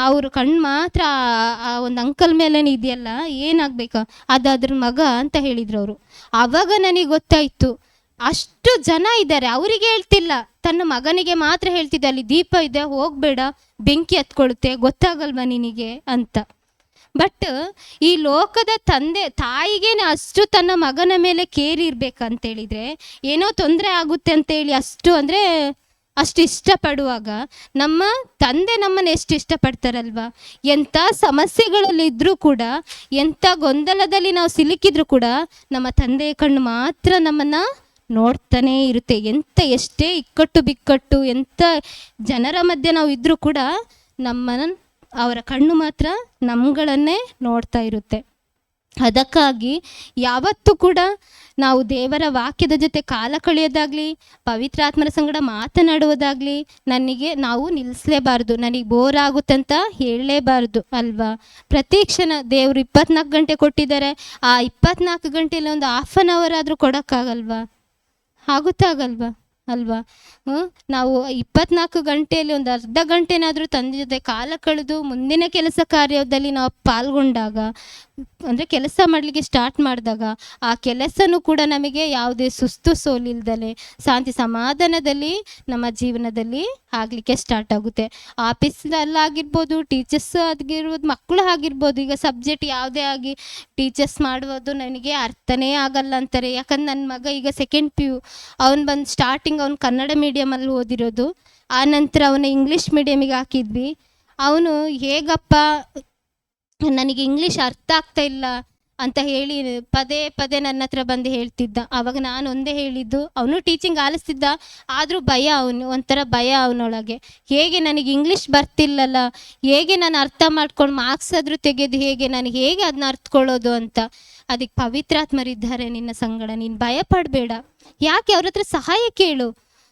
ಅವರು ಕಣ್ಣು ಮಾತ್ರ ಆ ಒಂದು ಅಂಕಲ್ ಮೇಲೇ ಇದೆಯಲ್ಲ, ಏನಾಗಬೇಕು ಅದು ಅದ್ರ ಮಗ ಅಂತ ಹೇಳಿದ್ರು ಅವರು. ಆವಾಗ ನನಗೆ ಗೊತ್ತಾಯಿತು, ಅಷ್ಟು ಜನ ಇದ್ದಾರೆ, ಅವರಿಗೆ ಹೇಳ್ತಿಲ್ಲ, ತನ್ನ ಮಗನಿಗೆ ಮಾತ್ರ ಹೇಳ್ತಿದ್ದೆ, ಅಲ್ಲಿ ದೀಪ ಇದೆ, ಹೋಗಬೇಡ, ಬೆಂಕಿ ಹತ್ಕೊಳ್ಳುತ್ತೆ, ಗೊತ್ತಾಗಲ್ವ ನಿನಗೆ ಅಂತ. ಬಟ್ ಈ ಲೋಕದ ತಾಯಿಗೇನೆ ಅಷ್ಟು ತನ್ನ ಮಗನ ಮೇಲೆ ಕೇರ್ ಇರ್ಬೇಕಂತೇಳಿದರೆ, ಏನೋ ತೊಂದರೆ ಆಗುತ್ತೆ ಅಂತೇಳಿ ಅಷ್ಟು ಇಷ್ಟಪಡುವಾಗ ನಮ್ಮ ತಂದೆ ನಮ್ಮನ್ನು ಎಷ್ಟು ಇಷ್ಟಪಡ್ತಾರಲ್ವ. ಎಂಥ ಸಮಸ್ಯೆಗಳಲ್ಲಿದ್ದರೂ ಕೂಡ, ಎಂಥ ಗೊಂದಲದಲ್ಲಿ ನಾವು ಸಿಲುಕಿದ್ರೂ ಕೂಡ ನಮ್ಮ ತಂದೆಯ ಕಣ್ಣು ಮಾತ್ರ ನಮ್ಮನ್ನು ನೋಡ್ತಾನೇ ಇರುತ್ತೆ. ಎಷ್ಟೇ ಇಕ್ಕಟ್ಟು ಬಿಕ್ಕಟ್ಟು ಎಂಥ ಜನರ ಮಧ್ಯೆ ನಾವು ಇದ್ರೂ ಕೂಡ ನಮ್ಮನ್ನು ಅವರ ಕಣ್ಣು ಮಾತ್ರ ನಮ್ಗಳನ್ನೇ ನೋಡ್ತಾ ಇರುತ್ತೆ. ಅದಕ್ಕಾಗಿ ಯಾವತ್ತೂ ಕೂಡ ನಾವು ದೇವರ ವಾಕ್ಯದ ಜೊತೆ ಕಾಲ ಕಳೆಯೋದಾಗಲಿ, ಪವಿತ್ರಾತ್ಮರ ಸಂಗಡ ಮಾತನಾಡುವುದಾಗಲಿ ನಾವು ನಿಲ್ಲಿಸಲೇಬಾರ್ದು. ನನಗೆ ಬೋರ್ ಆಗುತ್ತೆ ಅಂತ ಹೇಳಲೇಬಾರ್ದು ಅಲ್ವಾ. ಪ್ರತಿ ಕ್ಷಣ ದೇವರು 24 ಗಂಟೆ ಕೊಟ್ಟಿದ್ದಾರೆ. ಆ 24 ಗಂಟೆಯಲ್ಲಿ ಒಂದು ಹಾಫ್ ಆನ್ ಅವರ್ ಆದರೂ ಕೊಡೋಕ್ಕಾಗಲ್ವಾ? ಆಗುತ್ತಾಗಲ್ವಾ ಅಲ್ವಾ? ನಾವು 24 ಗಂಟೆಯಲ್ಲಿ ಒಂದು ಅರ್ಧ ಗಂಟೆನಾದರೂ ತಂದೆ ಜೊತೆ ಕಾಲ ಕಳೆದು ಮುಂದಿನ ಕೆಲಸ ಕಾರ್ಯದಲ್ಲಿ ನಾವು ಪಾಲ್ಗೊಂಡಾಗ, ಅಂದರೆ ಕೆಲಸ ಮಾಡಲಿಕ್ಕೆ ಸ್ಟಾರ್ಟ್ ಮಾಡಿದಾಗ ಆ ಕೆಲಸನೂ ಕೂಡ ನಮಗೆ ಯಾವುದೇ ಸುಸ್ತು ಸೋಲಿಲ್ದಲೆ ಶಾಂತಿ ಸಮಾಧಾನದಲ್ಲಿ ನಮ್ಮ ಜೀವನದಲ್ಲಿ ಆಗಲಿಕ್ಕೆ ಸ್ಟಾರ್ಟ್ ಆಗುತ್ತೆ. ಆಫೀಸಲ್ಲಾಗಿರ್ಬೋದು, ಟೀಚರ್ಸ್ ಆಗಿರ್ಬೋದು, ಮಕ್ಕಳು ಆಗಿರ್ಬೋದು. ಈಗ ಸಬ್ಜೆಕ್ಟ್ ಯಾವುದೇ ಆಗಿ ಟೀಚರ್ಸ್ ಮಾಡುವುದು ನನಗೆ ಅರ್ಥನೇ ಆಗಲ್ಲ ಅಂತಾರೆ. ಯಾಕಂದ್ರೆ ನನ್ನ ಮಗ ಈಗ 2nd PU, ಅವನು ಬಂದು ಸ್ಟಾರ್ಟಿಂಗ್ ಅವನು ಕನ್ನಡ ಮೀಡಿಯಮಲ್ಲಿ ಓದಿರೋದು. ಆ ನಂತರ ಅವನ ಇಂಗ್ಲೀಷ್ ಮೀಡಿಯಮಿಗೆ ಹಾಕಿದ್ವಿ. ಅವನು ಹೇಗಪ್ಪ ನನಗೆ ಇಂಗ್ಲೀಷ್ ಅರ್ಥ ಆಗ್ತಾ ಇಲ್ಲ ಅಂತ ಹೇಳಿ ಪದೇ ನನ್ನ ಹತ್ರ ಬಂದು ಹೇಳ್ತಿದ್ದ. ಆವಾಗ ನಾನು ಒಂದೇ ಹೇಳಿದ್ದು, ಅವನು ಟೀಚಿಂಗ್ ಆಲಿಸ್ತಿದ್ದ, ಆದರೂ ಒಂಥರ ಭಯ ಅವನೊಳಗೆ. ಹೇಗೆ ನನಗೆ ಇಂಗ್ಲೀಷ್ ಬರ್ತಿಲ್ಲಲ್ಲ, ಹೇಗೆ ನಾನು ಅರ್ಥ ಮಾಡ್ಕೊಂಡು ಮಾರ್ಕ್ಸ್ ಆದರೂ ತೆಗೆದು ನಾನು ಹೇಗೆ ಅದನ್ನ ಅರ್ಥಕೊಳ್ಳೋದು ಅಂತ. ಅದಕ್ಕೆ ಪವಿತ್ರಾತ್ಮರಿದ್ದಾರೆ ನಿನ್ನ ಸಂಗಡ, ನೀನು ಭಯ ಪಡಬೇಡ, ಯಾಕೆ ಅವ್ರ ಹತ್ರ ಸಹಾಯ ಕೇಳು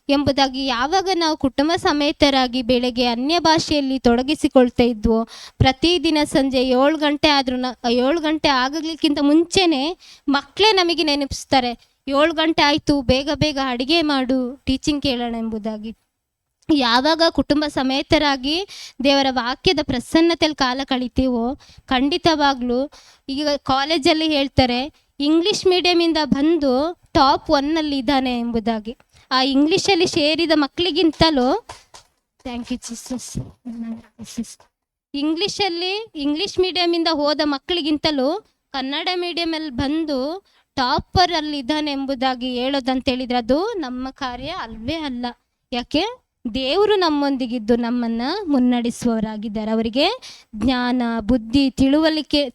ಎಂಬುದಾಗಿ. ಯಾವಾಗ ನಾವು ಕುಟುಂಬ ಸಮೇತರಾಗಿ ಬೆಳಗ್ಗೆ ಅನ್ಯ ಭಾಷೆಯಲ್ಲಿ ತೊಡಗಿಸಿಕೊಳ್ತಾ ಇದ್ವೋ, ಪ್ರತಿದಿನ ಸಂಜೆ 7 ಗಂಟೆ ಆದ್ರೂ 7 ಗಂಟೆ ಆಗಲಿಕ್ಕಿಂತ ಮುಂಚೆನೇ ಮಕ್ಕಳೇ ನಮಗೆ ನೆನಪಿಸ್ತಾರೆ, 7 ಗಂಟೆ ಆಯಿತು, ಬೇಗ ಅಡುಗೆ ಮಾಡು, ಟೀಚಿಂಗ್ ಕೇಳೋಣ ಎಂಬುದಾಗಿ. ಯಾವಾಗ ಕುಟುಂಬ ಸಮೇತರಾಗಿ ದೇವರ ವಾಕ್ಯದ ಪ್ರಸನ್ನತೆಯಲ್ಲಿ ಕಾಲ ಕಳಿತೀವೋ, ಖಂಡಿತವಾಗ್ಲೂ ಈಗ ಕಾಲೇಜಲ್ಲಿ ಹೇಳ್ತಾರೆ ಇಂಗ್ಲೀಷ್ ಮೀಡಿಯಮಿಂದ ಬಂದು ಟಾಪ್ 1ನಲ್ಲಿ ಇದ್ದಾನೆ ಎಂಬುದಾಗಿ. ಆ ಇಂಗ್ಲೀಷಲ್ಲಿ ಸೇರಿದ ಮಕ್ಕಳಿಗಿಂತಲೂ, ಥ್ಯಾಂಕ್ ಯು ಜೀಸಸ್, ಇಂಗ್ಲೀಷ್ ಮೀಡಿಯಮಿಂದ ಹೋದ ಮಕ್ಕಳಿಗಿಂತಲೂ ಕನ್ನಡ ಮೀಡಿಯಮಲ್ಲಿ ಬಂದು ಟಾಪರಲ್ಲಿ ಇದ್ದಾನೆ ಎಂಬುದಾಗಿ ಹೇಳೋದಂತ ಹೇಳಿದ್ರೆ ಅದು ನಮ್ಮ ಕಾರ್ಯ ಅಲ್ವೇ ಅಲ್ಲ. ಯಾಕೆ? ದೇವರು ನಮ್ಮೊಂದಿಗಿದ್ದು ನಮ್ಮನ್ನು ಮುನ್ನಡೆಸುವವರಾಗಿದ್ದಾರೆ. ಅವರಿಗೆ ಜ್ಞಾನ, ಬುದ್ಧಿ,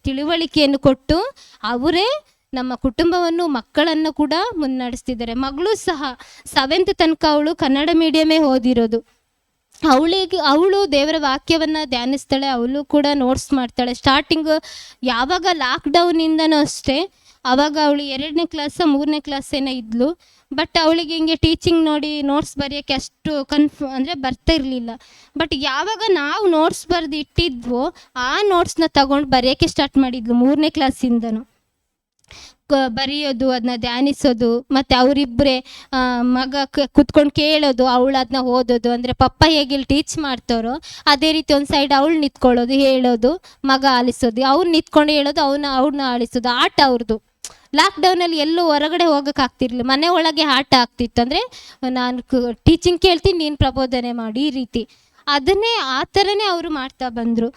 ತಿಳುವಳಿಕೆಯನ್ನು ಕೊಟ್ಟು ಅವರೇ ನಮ್ಮ ಕುಟುಂಬವನ್ನು, ಮಕ್ಕಳನ್ನು ಕೂಡ ಮುನ್ನಡೆಸ್ತಿದ್ದಾರೆ. ಮಗಳು ಸಹ 7th ತನಕ ಅವಳು ಕನ್ನಡ ಮೀಡಿಯಮೇ ಓದಿರೋದು. ಅವಳು ದೇವರ ವಾಕ್ಯವನ್ನು ಧ್ಯಾನಿಸ್ತಾಳೆ, ಅವಳು ಕೂಡ ನೋಟ್ಸ್ ಮಾಡ್ತಾಳೆ. ಸ್ಟಾರ್ಟಿಂಗು ಯಾವಾಗ ಲಾಕ್ಡೌನಿಂದನೂ ಅಷ್ಟೇ, ಆವಾಗ ಅವಳು 2ನೇ ಕ್ಲಾಸ್ 3ನೇ ಕ್ಲಾಸ್ ಏನೋ ಇದ್ಲು. ಬಟ್ ಅವಳಿಗೆ ಹಿಂಗೆ ಟೀಚಿಂಗ್ ನೋಡಿ ನೋಟ್ಸ್ ಬರೆಯೋಕ್ಕೆ ಅಷ್ಟು ಅಂದರೆ ಬರ್ತಾ ಇರಲಿಲ್ಲ. ಬಟ್ ಯಾವಾಗ ನಾವು ನೋಟ್ಸ್ ಬರೆದು ಇಟ್ಟಿದ್ವೋ ಆ ನೋಟ್ಸ್ನ ತಗೊಂಡು ಬರೆಯೋಕ್ಕೆ ಸ್ಟಾರ್ಟ್ ಮಾಡಿದ್ಲು 3ನೇ ಕ್ಲಾಸಿಂದನೂ. ಬರೆಯೋದು, ಅದನ್ನ ಧ್ಯಾನಿಸೋದು, ಮತ್ತು ಅವರಿಬ್ಬರೇ ಮಗ ಕುತ್ಕೊಂಡು ಕೇಳೋದು, ಅವಳು ಅದನ್ನ ಓದೋದು. ಅಂದರೆ ಪಪ್ಪ ಹೇಗೆ ಇಲ್ಲಿ ಟೀಚ್ ಮಾಡ್ತಾರೋ ಅದೇ ರೀತಿ ಒಂದು ಸೈಡ್ ಅವಳು ನಿಂತ್ಕೊಳ್ಳೋದು, ಹೇಳೋದು, ಮಗ ಆಲಿಸೋದು, ಅವ್ರು ನಿಂತ್ಕೊಂಡು ಹೇಳೋದು, ಅವ್ರನ್ನ ಆಲಿಸೋದು. ಆಟ ಅವ್ರದ್ದು. ಲಾಕ್ಡೌನಲ್ಲಿ ಎಲ್ಲೂ ಹೊರಗಡೆ ಹೋಗೋಕ್ಕಾಗ್ತಿರ್ಲಿಲ್ಲ, ಮನೆ ಒಳಗೆ ಆಟ ಆಗ್ತಿತ್ತು. ಅಂದರೆ ನಾನು ಟೀಚಿಂಗ್ ಕೇಳ್ತೀನಿ, ನೀನು ಪ್ರಬೋಧನೆ ಮಾಡಿ, ಈ ರೀತಿ. ಅದನ್ನೇ ಆ ಥರನೇ ಅವರು ಮಾಡ್ತಾ ಬಂದರು.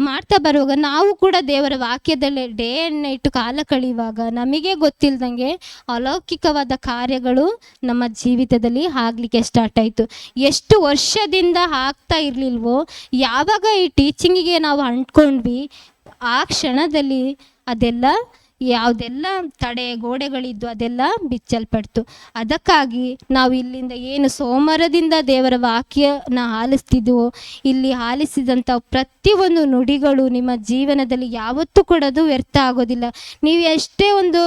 ಮಾಡ್ತಾ ಬರುವಾಗ ನಾವು ಕೂಡ ದೇವರ ವಾಕ್ಯದಲ್ಲೇ ಡೇ ಆ್ಯಂಡ್ ನೈಟ್ ಕಾಲ ಕಳೆಯುವಾಗ ನಮಗೆ ಗೊತ್ತಿಲ್ಲದಂಗೆ ಅಲೌಕಿಕವಾದ ಕಾರ್ಯಗಳು ನಮ್ಮ ಜೀವಿತದಲ್ಲಿ ಆಗಲಿಕ್ಕೆ ಸ್ಟಾರ್ಟ್ ಆಯಿತು. ಎಷ್ಟು ವರ್ಷದಿಂದ ಆಗ್ತಾ ಇರಲಿಲ್ವೋ, ಯಾವಾಗ ಈ ಟೀಚಿಂಗಿಗೆ ನಾವು ಅಂಟ್ಕೊಂಡ್ವಿ ಆ ಕ್ಷಣದಲ್ಲಿ ಯಾವುದೆಲ್ಲ ತಡೆ ಗೋಡೆಗಳಿದ್ದು ಅದೆಲ್ಲ ಬಿಚ್ಚಲ್ಪಡ್ತು. ಅದಕ್ಕಾಗಿ ನಾವು ಇಲ್ಲಿಂದ ಏನು ಸೋಮವಾರದಿಂದ ದೇವರ ವಾಕ್ಯನ ಆಲಿಸ್ತಿದ್ವೋ, ಇಲ್ಲಿ ಆಲಿಸಿದಂಥ ಪ್ರತಿಯೊಂದು ನುಡಿಗಳು ನಿಮ್ಮ ಜೀವನದಲ್ಲಿ ಯಾವತ್ತೂ ಕೂಡ ಅದು ವ್ಯರ್ಥ ಆಗೋದಿಲ್ಲ. ನೀವು ಎಷ್ಟೇ ಒಂದು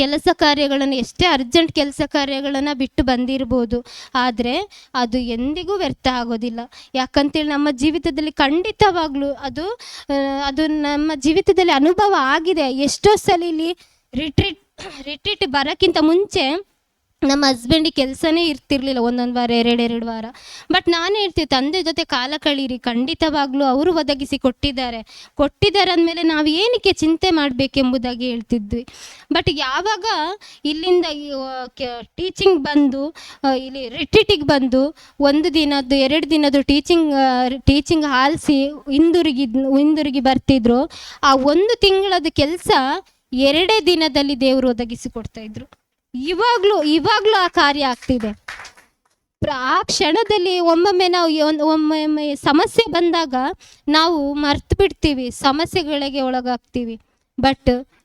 ಕೆಲಸ ಕಾರ್ಯಗಳನ್ನು, ಎಷ್ಟೇ ಅರ್ಜೆಂಟ್ ಕೆಲಸ ಕಾರ್ಯಗಳನ್ನು ಬಿಟ್ಟು ಬಂದಿರ್ಬೋದು, ಆದರೆ ಅದು ಎಂದಿಗೂ ವ್ಯರ್ಥ ಆಗೋದಿಲ್ಲ. ಯಾಕಂತೇಳಿ ನಮ್ಮ ಜೀವಿತದಲ್ಲಿ ಖಂಡಿತವಾಗ್ಲೂ ಅದು ನಮ್ಮ ಜೀವಿತದಲ್ಲಿ ಅನುಭವ ಆಗಿದೆ. ಎಷ್ಟೋ ಸಲ ಇಲ್ಲಿ ರಿಟ್ರೀಟ್ ಬರೋಕ್ಕಿಂತ ಮುಂಚೆ ನಮ್ಮ ಹಸ್ಬೆಂಡಿಗೆ ಕೆಲಸನೇ ಇರ್ತಿರ್ಲಿಲ್ಲ, 1 ವಾರ 2 ವಾರ. ಬಟ್ ನಾನು ಹೇಳ್ತೀವಿ, ತಂದೆ ಜೊತೆ ಕಾಲ ಕಳೀರಿ, ಖಂಡಿತವಾಗ್ಲೂ ಅವರು ಒದಗಿಸಿ ಕೊಟ್ಟಿದ್ದಾರೆ ಅಂದಮೇಲೆ ನಾವು ಏನಕ್ಕೆ ಚಿಂತೆ ಮಾಡಬೇಕೆಂಬುದಾಗಿ ಹೇಳ್ತಿದ್ವಿ. ಬಟ್ ಯಾವಾಗ ಇಲ್ಲಿಂದ ಟೀಚಿಂಗ್ ಬಂದು ಇಲ್ಲಿ ರಿಟ್ರೀಟಿಗೆ ಬಂದು 1 ದಿನದ್ದು 2 ದಿನದ್ದು ಟೀಚಿಂಗ್ ಆಲಿಸಿ ಹಿಂದಿರುಗಿ ಬರ್ತಿದ್ರು, ಆ 1 ತಿಂಗಳದ ಕೆಲಸ 2 ದಿನದಲ್ಲಿ ದೇವರು ಒದಗಿಸಿ ಕೊಡ್ತಾಯಿದ್ರು. ಇವಾಗಲೂ ಆ ಕಾರ್ಯ ಆಗ್ತಿದೆ. ಆ ಕ್ಷಣದಲ್ಲಿ ಒಮ್ಮೊಮ್ಮೆ ಸಮಸ್ಯೆ ಬಂದಾಗ ನಾವು ಮರ್ತು ಬಿಡ್ತೀವಿ, ಸಮಸ್ಯೆಗಳಿಗೆ ಒಳಗಾಗ್ತೀವಿ. ಬಟ್